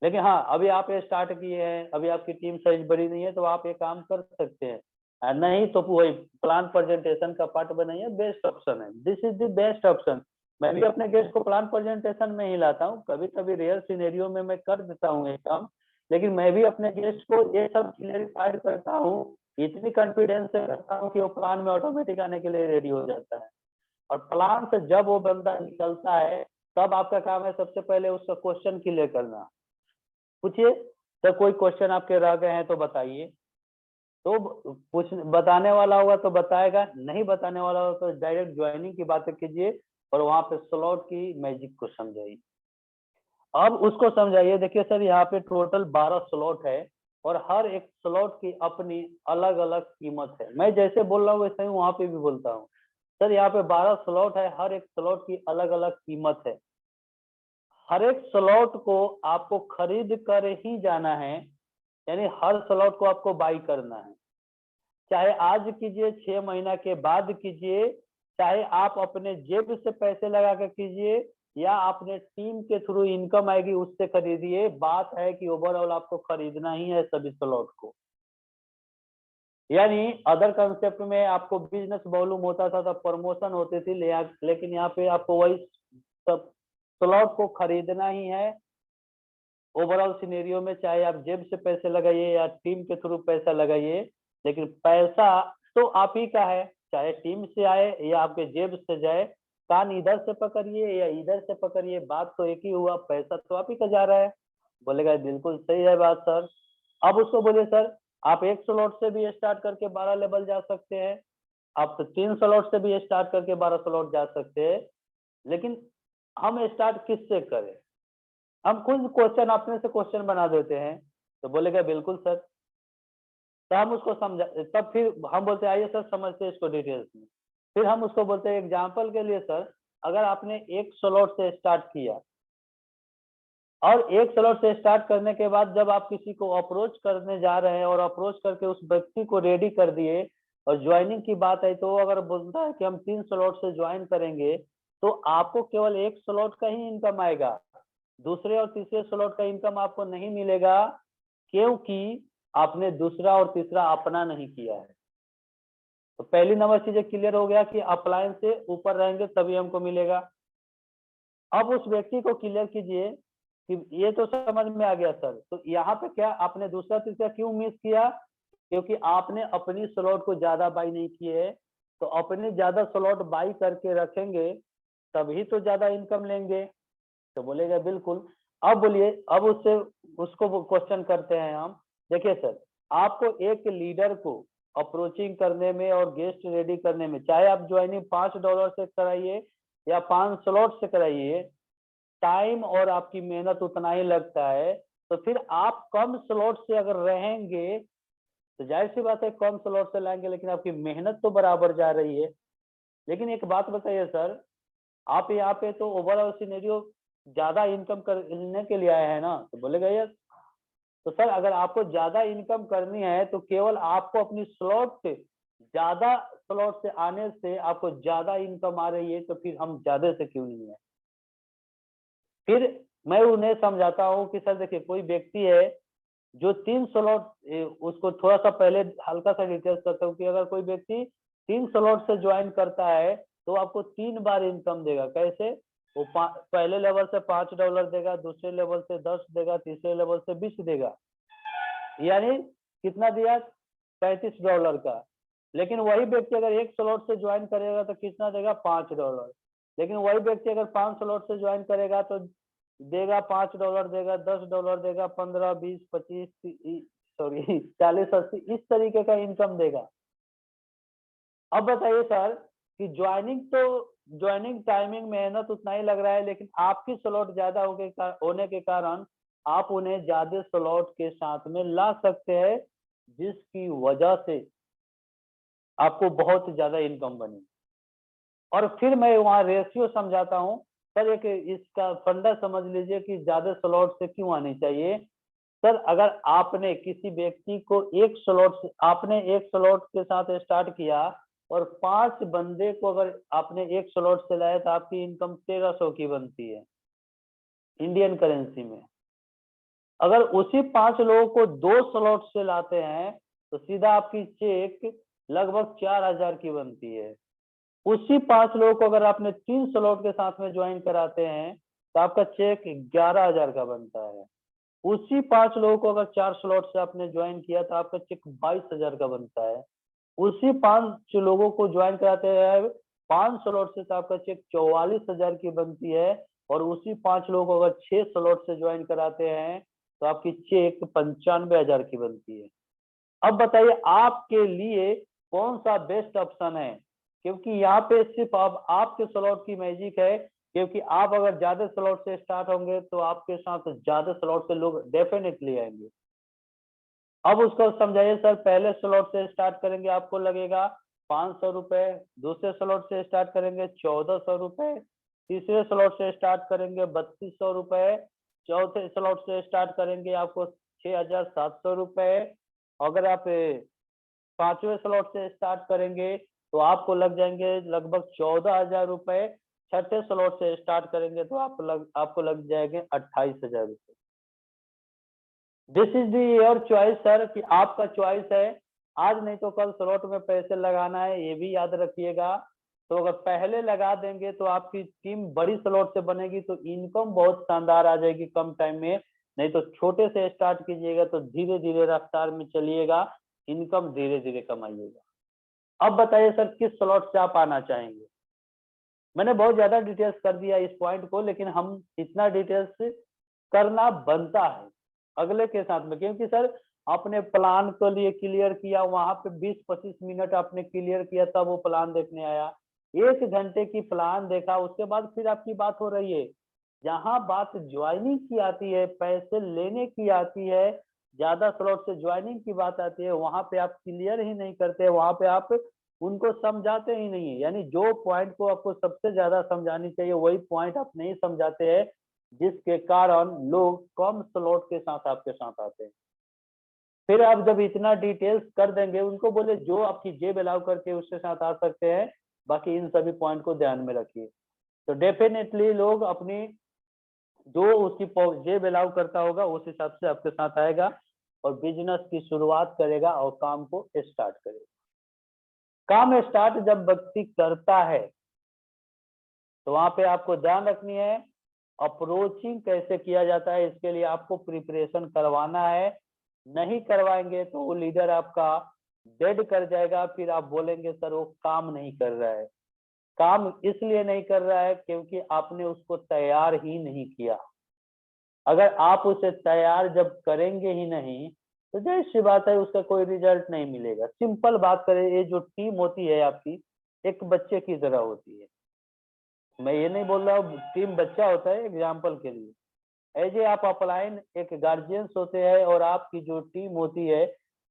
लेकिन हाँ, अभी आप ये स्टार्ट किए हैं, अभी आपकी टीम साइज बड़ी नहीं है, तो आप ये काम कर सकते हैं। नहीं तो वही प्लान प्रेजेंटेशन का पार्ट बनाइए, बेस्ट ऑप्शन है, this is the best option. मैं भी अपने गेस्ट को प्लान प्रेजेंटेशन में ही लाता हूँ, कभी कभी रेयर सिनेरियो में मैं कर देता हूँ ये काम, लेकिन मैं भी अपने गेस्ट को ये सब क्लियरिफाइड करता हूँ, इतनी कॉन्फिडेंस से करता हूँ कि वो प्लान में ऑटोमेटिक आने के लिए रेडी हो जाता है। और प्लान से जब वो बंदा निकलता है, तब आपका काम है सबसे पहले उसका क्वेश्चन क्लियर करना। पूछिए सर, कोई क्वेश्चन आपके रह गए हैं तो बताइए। तो कुछ बताने वाला होगा तो बताएगा, नहीं बताने वाला होगा तो डायरेक्ट ज्वाइनिंग की बातें कीजिए और वहां पे स्लॉट की मैजिक को समझाइए। अब उसको समझाइए, देखिए सर यहाँ पे टोटल 12 स्लॉट है और हर एक स्लॉट की अपनी अलग अलग कीमत है। मैं जैसे बोल रहा हूँ वैसे ही वहां पे भी बोलता हूँ। सर यहाँ पे 12 स्लॉट है, हर एक स्लॉट की अलग अलग कीमत है। हर एक स्लॉट को आपको खरीद कर ही जाना है, यानी हर स्लॉट को आपको बाई करना है। चाहे आज कीजिए, 6 महीना के बाद कीजिए, चाहे आप अपने जेब से पैसे लगा कर कीजिए या अपने टीम के थ्रू इनकम आएगी उससे खरीदिए, बात है कि ओवरऑल आपको खरीदना ही है सभी स्लॉट को। यानी अदर कंसेप्ट में आपको बिजनेस वॉल्यूम होता था तब प्रमोशन होती थी, लेकिन यहाँ पे आपको वही सब स्लॉट को खरीदना ही है। ओवरऑल सिनेरियो में चाहे आप जेब से पैसे लगाइए या टीम के थ्रू पैसा लगाइए, लेकिन पैसा तो आप ही का है, चाहे टीम से आए या आपके जेब से जाए। कान इधर से पकड़िए या इधर से पकड़िए, बात तो एक ही हुआ, पैसा तो आप ही का जा रहा है। बोलेगा बिल्कुल सही है बात सर। अब उसको बोलिए सर आप एक स्लॉट से भी स्टार्ट करके 12 लेवल जा सकते हैं, आप तो 3 स्लॉट से भी स्टार्ट करके 12 स्लॉट जा सकते हैं, लेकिन हम स्टार्ट किससे करें? हम खुद क्वेश्चन अपने से क्वेश्चन बना देते हैं। तो बोलेगा बिल्कुल सर। तो हम उसको समझा, तब फिर हम बोलते हैं आइए सर समझते हैं इसको डिटेल्स में। फिर हम उसको बोलते हैं एग्जाम्पल के लिए सर, अगर आपने एक स्लॉट से स्टार्ट किया और एक स्लॉट से स्टार्ट करने के बाद जब आप किसी को अप्रोच करने जा रहे हैं और अप्रोच करके उस व्यक्ति को रेडी कर दिए और ज्वाइनिंग की बात है, तो अगर बोलता है कि हम 3 स्लॉट से ज्वाइन करेंगे, तो आपको केवल एक स्लॉट का ही इनकम आएगा, दूसरे और तीसरे स्लॉट का इनकम आपको नहीं मिलेगा, क्योंकि आपने दूसरा और तीसरा अपना नहीं किया है। तो पहली नंबर चीजें क्लियर हो गया कि अप्लायंस से ऊपर रहेंगे तभी हमको मिलेगा। अब उस व्यक्ति को क्लियर कीजिए कि ये तो समझ में आ गया सर। तो यहाँ पे क्या आपने दूसरा तीसरा क्यों मिस किया? क्योंकि आपने अपनी स्लॉट को ज्यादा बाई नहीं किए है। तो अपने ज्यादा स्लॉट बाई करके रखेंगे तभी तो ज्यादा इनकम लेंगे। तो बोलेगा बिल्कुल। अब बोलिए, अब उससे उसको क्वेश्चन करते हैं हम। देखिए सर, आपको एक लीडर को अप्रोचिंग करने में और गेस्ट रेडी करने में, चाहे आप ज्वाइनिंग $5 से कराइए या 5 स्लॉट से कराइए, टाइम और आपकी मेहनत उतना ही लगता है। तो फिर आप कम स्लॉट से अगर रहेंगे तो जाहिर सी बात है कम स्लॉट से लाएंगे, लेकिन आपकी मेहनत तो बराबर जा रही है। लेकिन एक बात बताइए सर, आप यहाँ पे तो ओवरऑल सिनेरियो ज्यादा इनकम करने के लिए आए हैं ना? तो बोलेगा यस। तो सर अगर आपको ज्यादा इनकम करनी है तो केवल आपको अपनी स्लॉट से ज्यादा स्लॉट से आने से आपको ज्यादा इनकम आ रही है, तो फिर हम ज्यादा से क्यों नहीं है? फिर मैं उन्हें समझाता हूँ कि सर देखिए, कोई व्यक्ति है जो 3 स्लॉट, उसको थोड़ा सा पहले हल्का सा डिटेल्स करता हूँ कि अगर कोई व्यक्ति 3 स्लॉट से ज्वाइन करता है तो आपको 3 बार इनकम देगा। कैसे? वो पहले लेवल से $5 देगा, दूसरे लेवल से 10 देगा, तीसरे लेवल से 20 देगा, यानी कितना दिया? $35 का। लेकिन वही व्यक्ति अगर एक स्लॉट से ज्वाइन करेगा तो कितना देगा? $5। लेकिन वही व्यक्ति अगर 5 स्लॉट से ज्वाइन करेगा तो देगा $5 देगा, $10 देगा, 15, 20, 25, सॉरी 40, 80 इस तरीके का इनकम देगा। अब बताइए सर कि ज्वाइनिंग टाइमिंग मेहनत उतना ही लग रहा है, लेकिन आपकी स्लॉट ज्यादा होने के कारण आप उन्हें ज्यादा स्लॉट के साथ में ला सकते हैं, जिसकी वजह से आपको बहुत ज्यादा इनकम बनी। और फिर मैं वहाँ रेशियो समझाता हूँ। सर एक इसका फंडा समझ लीजिए कि ज्यादा स्लॉट से क्यों आनी चाहिए। सर अगर आपने किसी व्यक्ति को आपने एक स्लॉट के साथ स्टार्ट किया और 5 बंदे को अगर आपने एक स्लॉट से लाया तो आपकी इनकम 1300 की बनती है इंडियन करेंसी में। अगर उसी 5 लोगों को 2 स्लॉट से लाते हैं तो सीधा आपकी चेक लगभग 4000 की बनती है। उसी 5 लोगों को अगर आपने 3 स्लॉट के साथ में ज्वाइन कराते हैं तो आपका चेक 11000 का बनता है। उसी 5 लोगों को अगर 4 स्लॉट से आपने ज्वाइन किया तो आपका चेक 22000 का बनता है। उसी 5 लोगों को ज्वाइन कराते हैं 5 स्लॉट से तो आपका चेक 44000 की बनती है। और उसी 5 लोगों को अगर 6 स्लॉट से ज्वाइन कराते हैं तो आपकी चेक 95000 की बनती है। अब बताइए आपके लिए कौन सा बेस्ट ऑप्शन है? क्योंकि यहाँ पे सिर्फ अब आपके स्लॉट की मैजिक है। क्योंकि आप अगर ज्यादा स्लॉट से स्टार्ट होंगे तो आपके साथ ज्यादा स्लॉट से लोग डेफिनेटली आएंगे। अब उसको समझाइए सर, पहले स्लॉट से स्टार्ट करेंगे आपको लगेगा 500 रुपए, दूसरे स्लॉट से स्टार्ट करेंगे 1400 रुपए, तीसरे स्लॉट से स्टार्ट करेंगे 3200 रुपए, चौथे स्लॉट से स्टार्ट करेंगे आपको 6700 रुपए। अगर आप 5वें स्लॉट से स्टार्ट करेंगे तो आपको लग जाएंगे लगभग 14000 रुपए। छठे स्लॉट से स्टार्ट करेंगे तो आपको लग जाएंगे 28000 रुपए। This is the your choice sir, कि आपका चॉइस है। आज नहीं तो कल स्लॉट में पैसे लगाना है, ये भी याद रखिएगा। तो अगर पहले लगा देंगे तो आपकी टीम बड़ी स्लॉट से बनेगी तो इनकम बहुत शानदार आ जाएगी कम टाइम में। नहीं तो छोटे से स्टार्ट कीजिएगा तो धीरे धीरे रफ्तार में चलिएगा, इनकम धीरे धीरे कमाइएगा। अब बताइए सर किस स्लॉट से आप आना चाहेंगे? मैंने बहुत ज्यादा डिटेल्स कर दिया इस पॉइंट को, लेकिन हम इतना डिटेल्स करना बनता है अगले के साथ में। क्योंकि सर आपने प्लान को लिए क्लियर किया, वहां पे 20-25 मिनट आपने क्लियर किया तब वो प्लान देखने आया। 1 घंटे की प्लान देखा, उसके बाद फिर आपकी बात हो रही है। जहां बात ज्वाइनिंग की आती है, पैसे लेने की आती है, ज्यादा स्लॉट से ज्वाइनिंग की बात आती है, वहां पे आप क्लियर ही नहीं करते, वहां पे आप उनको समझाते ही नहीं है। यानी जो पॉइंट को आपको सबसे ज्यादा समझानी चाहिए वही पॉइंट आप नहीं समझाते हैं, जिसके कारण लोग कम स्लॉट के साथ आपके साथ आते हैं। फिर आप जब इतना डिटेल्स कर देंगे, उनको बोले जो आपकी जेब अलाउ करके उसके साथ आ सकते हैं, बाकी इन सभी पॉइंट को ध्यान में रखिए। तो डेफिनेटली लोग अपनी जो उसकी जेब अलाउ करता होगा उस हिसाब से आपके साथ आएगा और बिजनेस की शुरुआत करेगा और काम को स्टार्ट करेगा। काम स्टार्ट जब व्यक्ति करता है तो वहां पे आपको ध्यान रखनी है अप्रोचिंग कैसे किया जाता है इसके लिए आपको प्रिपरेशन करवाना है। नहीं करवाएंगे तो वो लीडर आपका डेड कर जाएगा, फिर आप बोलेंगे सर वो काम नहीं कर रहा है। काम इसलिए नहीं कर रहा है क्योंकि आपने उसको तैयार ही नहीं किया। अगर आप उसे तैयार जब करेंगे ही नहीं तो जाहिर सी बात है उसका कोई रिजल्ट नहीं मिलेगा। सिंपल बात करें, ये जो टीम होती है आपकी एक बच्चे की तरह होती है। मैं ये नहीं बोल रहा हूँ टीम बच्चा होता है, एग्जाम्पल के लिए ऐसे आप अपलाइन एक गार्जियंस होते हैं और आपकी जो टीम होती है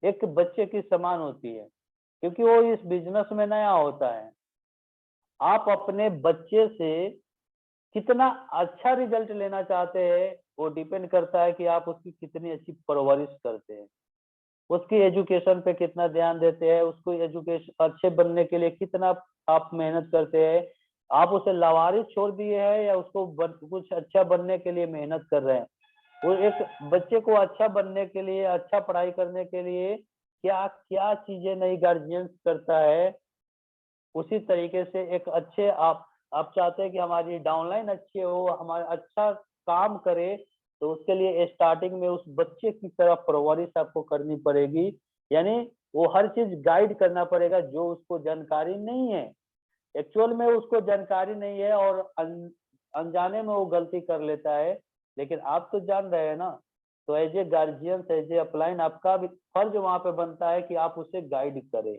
एक बच्चे की समान होती है, क्योंकि वो इस बिजनेस में नया होता है। आप अपने बच्चे से कितना अच्छा रिजल्ट लेना चाहते हैं वो डिपेंड करता है कि आप उसकी कितनी अच्छी परवरिश करते हैं, उसकी एजुकेशन पे कितना ध्यान देते हैं, उसको एजुकेशन अच्छे बनने के लिए कितना आप मेहनत करते हैं। आप उसे लावारिस छोड़ दिए हैं या उसको कुछ अच्छा बनने के लिए मेहनत कर रहे हैं। वो एक बच्चे को अच्छा बनने के लिए, अच्छा पढ़ाई करने के लिए क्या क्या चीजें नहीं गार्जियंस करता है, उसी तरीके से एक अच्छे आप चाहते हैं कि हमारी डाउनलाइन अच्छी हो, हमारा अच्छा काम करे, तो उसके लिए स्टार्टिंग में उस बच्चे की तरफ परवरिश आपको करनी पड़ेगी। यानी वो हर चीज गाइड करना पड़ेगा जो उसको जानकारी नहीं है, एक्चुअल में उसको जानकारी नहीं है और अनजाने में वो गलती कर लेता है, लेकिन आप तो जान रहे हैं ना। तो as a guardian, as a upline आपका भी फर्ज वहां पे बनता है कि आप उसे गाइड करें।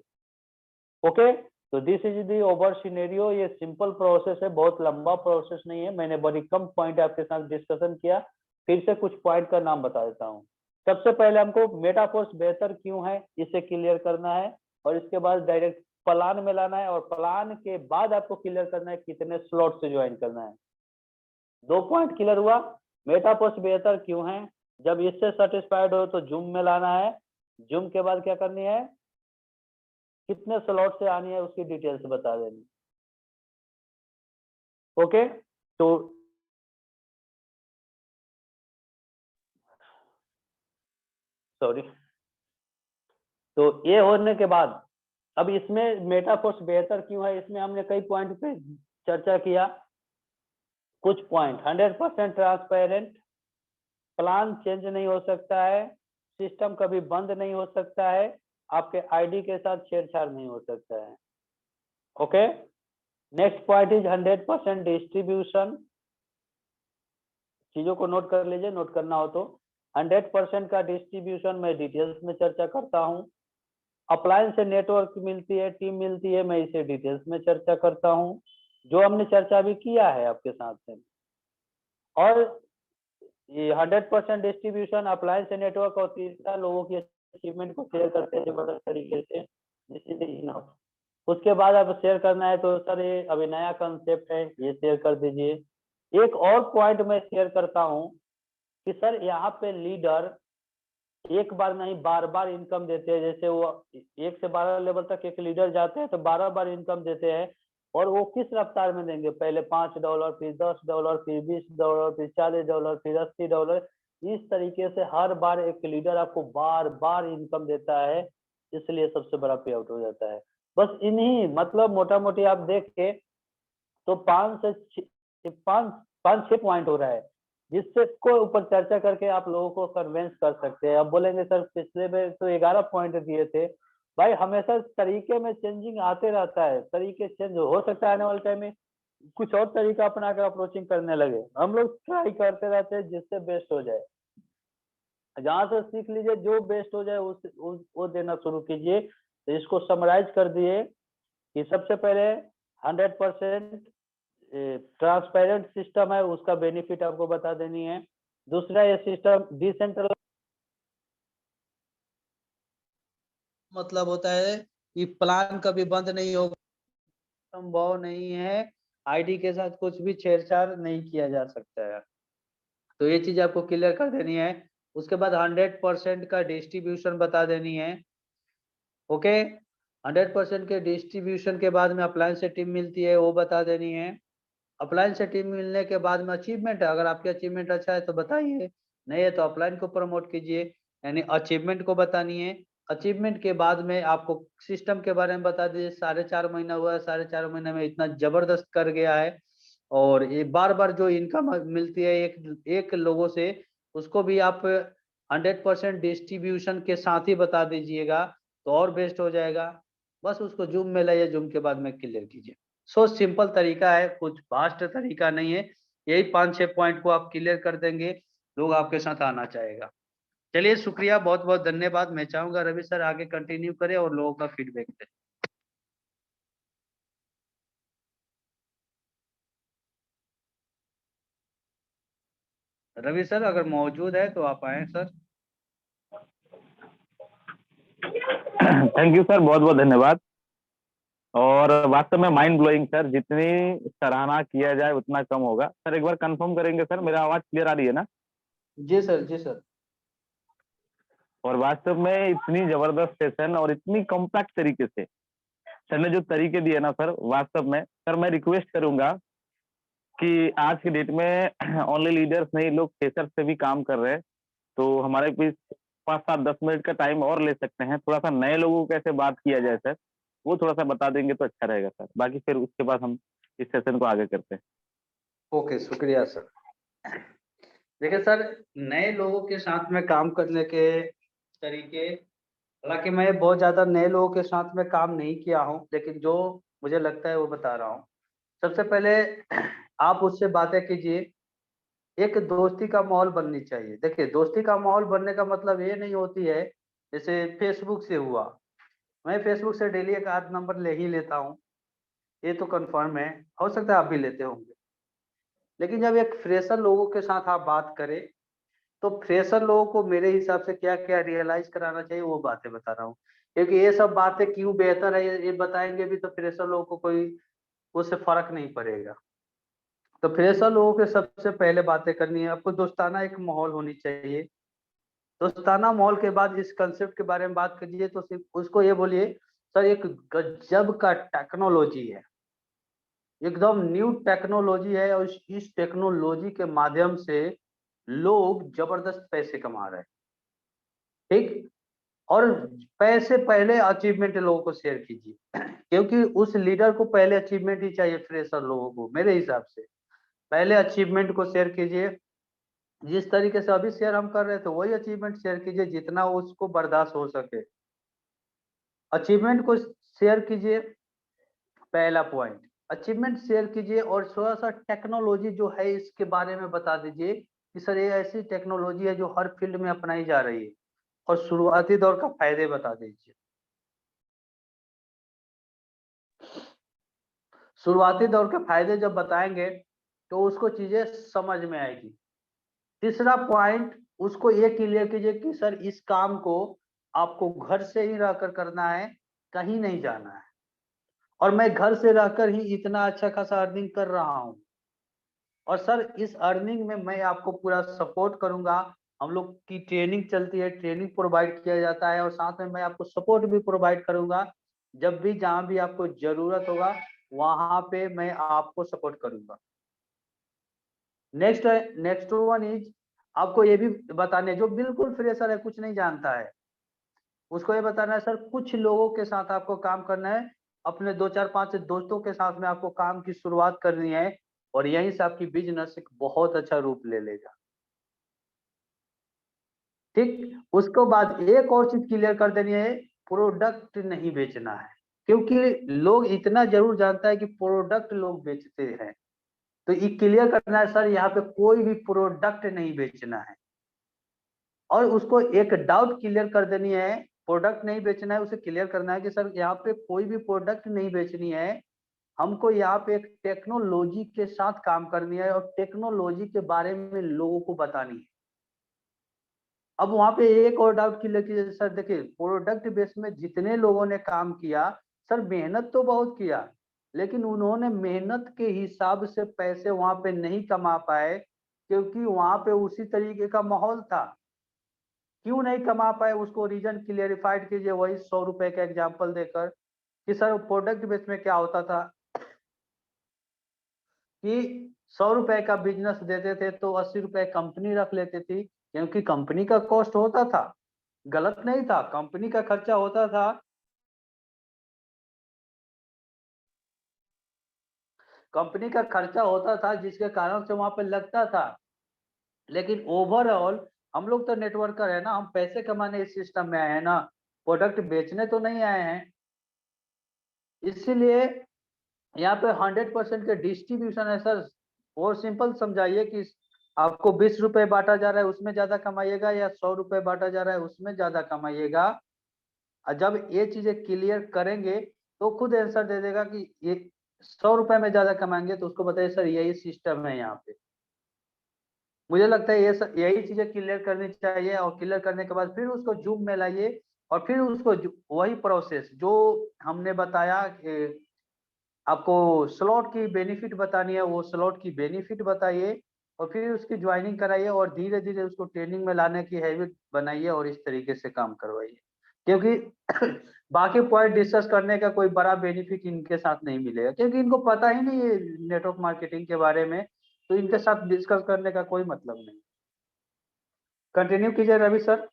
ओके, तो this is the over scenario. ये सिंपल प्रोसेस है, बहुत लंबा प्रोसेस नहीं है। मैंने बड़ी कम पॉइंट आपके साथ डिस्कशन किया, फिर से कुछ पॉइंट का नाम बता देता हूँ। सबसे पहले हमको मेटाफोर्स बेहतर क्यों है इसे क्लियर करना है, और इसके बाद डायरेक्ट प्लान में लाना है, और प्लान के बाद आपको क्लियर करना है कितने स्लॉट से ज्वाइन करना है। 2 पॉइंट क्लियर हुआ। मेटाफोर्स बेहतर क्यों है, जब इससे सेटिस्फाइड हो तो जूम में लाना है, जूम के बाद क्या करनी है, कितने स्लॉट से आनी है उसकी डिटेल्स बता देनी। ओके, तो सॉरी, तो ये होने के बाद अब इसमें मेटाफोर्स बेहतर क्यों है, इसमें हमने कई पॉइंट पे चर्चा किया। कुछ पॉइंट 100% ट्रांसपेरेंट, प्लान चेंज नहीं हो सकता है, सिस्टम कभी बंद नहीं हो सकता है, आपके आईडी के साथ छेड़छाड़ नहीं हो सकता है। Okay, next point is 100% distribution. चीजों को नोट कर लीजिए, नोट करना हो तो 100% का डिस्ट्रीब्यूशन मैं डिटेल्स में चर्चा करता हूँ। अप्लायंस से नेटवर्क मिलती है, टीम मिलती है, मैं इसे डिटेल्स में चर्चा करता हूँ, जो हमने चर्चा भी किया है आपके साथ में। और ये 100% डिस्ट्रीब्यूशन, अप्लायंस से नेटवर्क, और तीसरा लोगों की अचीवमेंट को शेयर करते हैं जबरदस्त तरीके से। उसके बाद अब शेयर करना है तो सर ये अभी नया कंसेप्ट है, ये शेयर कर दीजिए। एक और पॉइंट मैं शेयर करता हूँ कि सर यहाँ पे लीडर एक बार नहीं बार बार इनकम देते हैं। जैसे वो 1 से 12 लेवल तक एक लीडर जाते हैं तो 12 बार इनकम देते हैं, और वो किस रफ्तार में देंगे, पहले $5, फिर $10, फिर $20, फिर $40, फिर $80। इस तरीके से हर बार एक लीडर आपको बार बार इनकम देता है, इसलिए सबसे बड़ा पे आउट हो जाता है। बस इन्हीं मतलब मोटा मोटी आप देख के तो 5 6 पॉइंट हो रहा है, जिससे को ऊपर चर्चा करके आप लोगों को कन्विंस कर सकते हैं। अब बोलेंगे सर पिछले में तो 11 पॉइंट दिए थे। भाई हमेशा तरीके में चेंजिंग आते रहता है, तरीके चेंज हो सकता है आने वाले टाइम में कुछ और तरीका अपना कर अप्रोचिंग करने लगे। हम लोग ट्राई करते रहते हैं जिससे बेस्ट हो जाए, जहां से सीख लीजिए, जो बेस्ट हो जाए वो देना शुरू कीजिए। तो इसको समराइज कर दिए कि सबसे पहले 100% ट्रांसपेरेंट सिस्टम है, उसका बेनिफिट आपको बता देनी है। दूसरा ये सिस्टम डिसेंट्रलाइज मतलब होता है कि प्लान कभी बंद नहीं होगा, संभव नहीं है, आईडी के साथ कुछ भी छेड़छाड़ नहीं किया जा सकता है। तो ये चीज आपको क्लियर कर देनी है। उसके बाद 100% का डिस्ट्रीब्यूशन बता देनी है। ओके, 100% के डिस्ट्रीब्यूशन के बाद में अप्लायंस से टीम मिलती है वो बता देनी है। अप्लायंस से टीम मिलने के बाद में अचीवमेंट है, अगर आपकी अचीवमेंट अच्छा है तो बताइए, नहीं है तो अपलाइन को प्रमोट कीजिए, यानी अचीवमेंट को बतानी है। अचीवमेंट के बाद में आपको सिस्टम के बारे में बता दीजिए, 4.5 महीना हुआ है, 4.5 महीने में इतना जबरदस्त कर गया है, और ये बार बार जो इनकम मिलती है एक एक लोगों से, उसको भी आप 100% डिस्ट्रीब्यूशन के साथ ही बता दीजिएगा तो और बेस्ट हो जाएगा। बस उसको जूम में लाइए, जूम के बाद में क्लियर कीजिए। सो सिंपल तरीका है, कुछ वास्ट तरीका नहीं है। यही 5-6 पॉइंट को आप क्लियर कर देंगे, लोग आपके साथ आना चाहेगा। चलिए शुक्रिया, बहुत बहुत धन्यवाद। मैं चाहूंगा रवि सर आगे कंटिन्यू करें और लोगों का फीडबैक दें। रवि सर अगर मौजूद है तो आप आए सर। थैंक यू सर, बहुत बहुत धन्यवाद। और वास्तव में माइंड ब्लोइंग सर, जितनी सराहना किया जाए उतना कम होगा। सर एक बार कंफर्म करेंगे सर, मेरा आवाज क्लियर आ रही है ना? जी सर, जी सर। और वास्तव में इतनी जबरदस्त सेशन और इतनी कॉम्पैक्ट तरीके से सर ने जो तरीके दिए ना सर, वास्तव में सर मैं रिक्वेस्ट करूंगा कि आज की डेट में ओनली लीडर्स नहीं, लोग फेसर से भी काम कर रहे हैं। तो हमारे बीच 5-7-10 मिनट का टाइम और ले सकते हैं, थोड़ा सा नए लोगों को कैसे बात किया जाए सर, वो थोड़ा सा बता देंगे तो अच्छा रहेगा सर। बाकी फिर उसके बाद हम इस सेशन को आगे करते हैं। ओके, शुक्रिया सर। देखिए सर, नए लोगों के साथ में काम करने के तरीके, हालांकि मैं बहुत ज्यादा नए लोगों के साथ में काम नहीं किया हूं, लेकिन जो मुझे लगता है वो बता रहा हूं। सबसे पहले आप उससे बातें कीजिए। एक दोस्ती का माहौल बननी चाहिए। देखिए, दोस्ती का माहौल बनने का मतलब ये नहीं होती है जैसे फेसबुक से हुआ। मैं फेसबुक से डेली एक आध नंबर ले ही लेता हूँ, ये तो कंफर्म है। हो सकता है आप भी लेते होंगे। लेकिन जब एक फ्रेशर लोगों के साथ आप बात करें, तो फ्रेशर लोगों को मेरे हिसाब से क्या क्या रियलाइज कराना चाहिए वो बातें बता रहा हूँ। क्योंकि ये सब बातें क्यों बेहतर है, ये बताएंगे भी तो फ्रेशर लोगों को कोई उससे फर्क नहीं पड़ेगा। तो फ्रेशर लोगों के सबसे पहले बातें करनी है आपको, दोस्ताना एक माहौल होनी चाहिए। दोस्ताना माहौल के बाद इस कंसेप्ट के बारे में बात कीजिए तो सिर्फ उसको ये बोलिए, सर एक गजब का टेक्नोलॉजी है, एकदम न्यू टेक्नोलॉजी है, और इस टेक्नोलॉजी के माध्यम से लोग जबरदस्त पैसे कमा रहे हैं। ठीक। और पैसे पहले अचीवमेंट लोगों को शेयर कीजिए क्योंकि उस लीडर को पहले अचीवमेंट ही चाहिए। फ्रेशर लोगों को मेरे हिसाब से पहले अचीवमेंट को शेयर कीजिए। जिस तरीके से अभी शेयर हम कर रहे थे वही अचीवमेंट शेयर कीजिए जितना उसको बर्दाश्त हो सके। अचीवमेंट को शेयर कीजिए, पहला पॉइंट। अचीवमेंट शेयर कीजिए और थोड़ा सा टेक्नोलॉजी जो है इसके बारे में बता दीजिए कि सर ये ऐसी टेक्नोलॉजी है जो हर फील्ड में अपनाई जा रही है, और शुरुआती दौर का फायदे बता दीजिए। शुरुआती दौर के फायदे जब बताएंगे तो उसको चीजें समझ में आएगी। तीसरा पॉइंट, उसको ये क्लियर कीजिए कि सर इस काम को आपको घर से ही रहकर करना है, कहीं नहीं जाना है, और मैं घर से रहकर ही इतना अच्छा खासा अर्निंग कर रहा हूँ। और सर इस अर्निंग में मैं आपको पूरा सपोर्ट करूंगा। हम लोग की ट्रेनिंग चलती है, ट्रेनिंग प्रोवाइड किया जाता है, और साथ में मैं आपको सपोर्ट भी प्रोवाइड करूंगा। जब भी जहां भी आपको जरूरत होगा वहां पे मैं आपको सपोर्ट करूंगा। नेक्स्ट नेक्स्ट वन इज, आपको ये भी बताने, जो बिल्कुल फ्रेशर है कुछ नहीं जानता है, उसको ये बताना है सर कुछ लोगों के साथ आपको काम करना है। अपने 2-4-5 दोस्तों के साथ में आपको काम की शुरुआत करनी है, और यहीं से आपकी बिजनेस एक बहुत अच्छा रूप ले लेगा। ठीक। उसके बाद एक और चीज क्लियर कर देनी है, प्रोडक्ट नहीं बेचना है। क्योंकि लोग इतना जरूर जानता है कि प्रोडक्ट लोग बेचते हैं, तो ये क्लियर करना है सर यहाँ पे कोई भी प्रोडक्ट नहीं बेचना है। और उसको एक डाउट क्लियर कर देनी है, प्रोडक्ट नहीं बेचना है, उसे क्लियर करना है कि सर यहाँ पे कोई भी प्रोडक्ट नहीं बेचनी है, हमको यहाँ पे एक टेक्नोलॉजी के साथ काम करनी है और टेक्नोलॉजी के बारे में लोगों को बतानी है। अब वहां पे एक और डाउट क्लियर कीजिए, सर देखिए प्रोडक्ट बेस में जितने लोगों ने काम किया, सर मेहनत तो बहुत किया, लेकिन उन्होंने मेहनत के हिसाब से पैसे वहां पे नहीं कमा पाए, क्योंकि वहां पे उसी तरीके का माहौल था। क्यों नहीं कमा पाए उसको रीजन क्लियरिफाइड कीजिए, वही 100 रुपए का एग्जाम्पल देकर कि सर प्रोडक्ट बेस में क्या होता था कि 100 रुपए का बिजनेस देते थे तो 80 रुपए कंपनी रख लेती थी, क्योंकि कंपनी का कॉस्ट होता था। गलत नहीं था, कंपनी का खर्चा होता था। कंपनी का खर्चा होता था जिसके कारण से वहाँ पे लगता था। लेकिन ओवरऑल हम लोग तो नेटवर्कर है ना, हम पैसे कमाने इस सिस्टम में आए हैं ना, प्रोडक्ट बेचने तो नहीं आए हैं। इसीलिए यहाँ पे 100% के डिस्ट्रीब्यूशन है सर। और सिंपल समझाइए कि आपको 20 रुपए बांटा जा रहा है उसमें ज्यादा कमाइएगा, या 100 रुपए बांटा जा रहा है उसमें ज्यादा कमाइएगा। और जब ये चीजें क्लियर करेंगे तो खुद आंसर दे देगा कि ये 100 रुपए में ज्यादा कमाएंगे, तो उसको बताइए सर यही सिस्टम है यहाँ पे। मुझे लगता है यही चीजें क्लियर करनी चाहिए, और क्लियर करने के बाद फिर उसको जूम में लाइए, और फिर उसको वही प्रोसेस जो हमने बताया कि आपको स्लॉट की बेनिफिट बतानी है, वो स्लॉट की बेनिफिट बताइए, और फिर उसकी ज्वाइनिंग कराइए, और धीरे धीरे उसको ट्रेनिंग में लाने की हैबिट बनाइए, और इस तरीके से काम करवाइए। क्योंकि बाकी पॉइंट डिस्कस करने का कोई बड़ा बेनिफिट इनके साथ नहीं मिलेगा, क्योंकि इनको पता ही नहीं है नेटवर्क मार्केटिंग के बारे में, तो इनके साथ डिस्कस करने का कोई मतलब नहीं। कंटिन्यू कीजिए Ravi sir.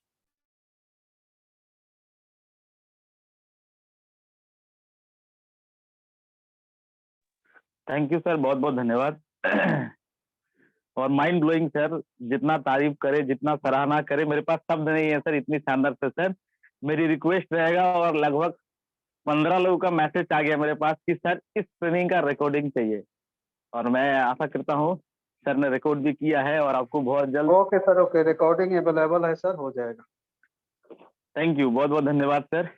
Thank you sir, बहुत बहुत धन्यवाद। और माइंड ब्लोइंग सर, जितना तारीफ करे, जितना सराहना करे, मेरे पास शब्द नहीं है सर, इतनी शानदार से सर। मेरी रिक्वेस्ट रहेगा, और लगभग 15 लोगों का मैसेज आ गया मेरे पास कि सर इस ट्रेनिंग का रिकॉर्डिंग चाहिए, और मैं आशा करता हूँ सर ने रिकॉर्ड भी किया है, और आपको बहुत जल्द। Okay sir, okay, recording available है सर, हो जाएगा। थैंक यू, बहुत बहुत धन्यवाद सर।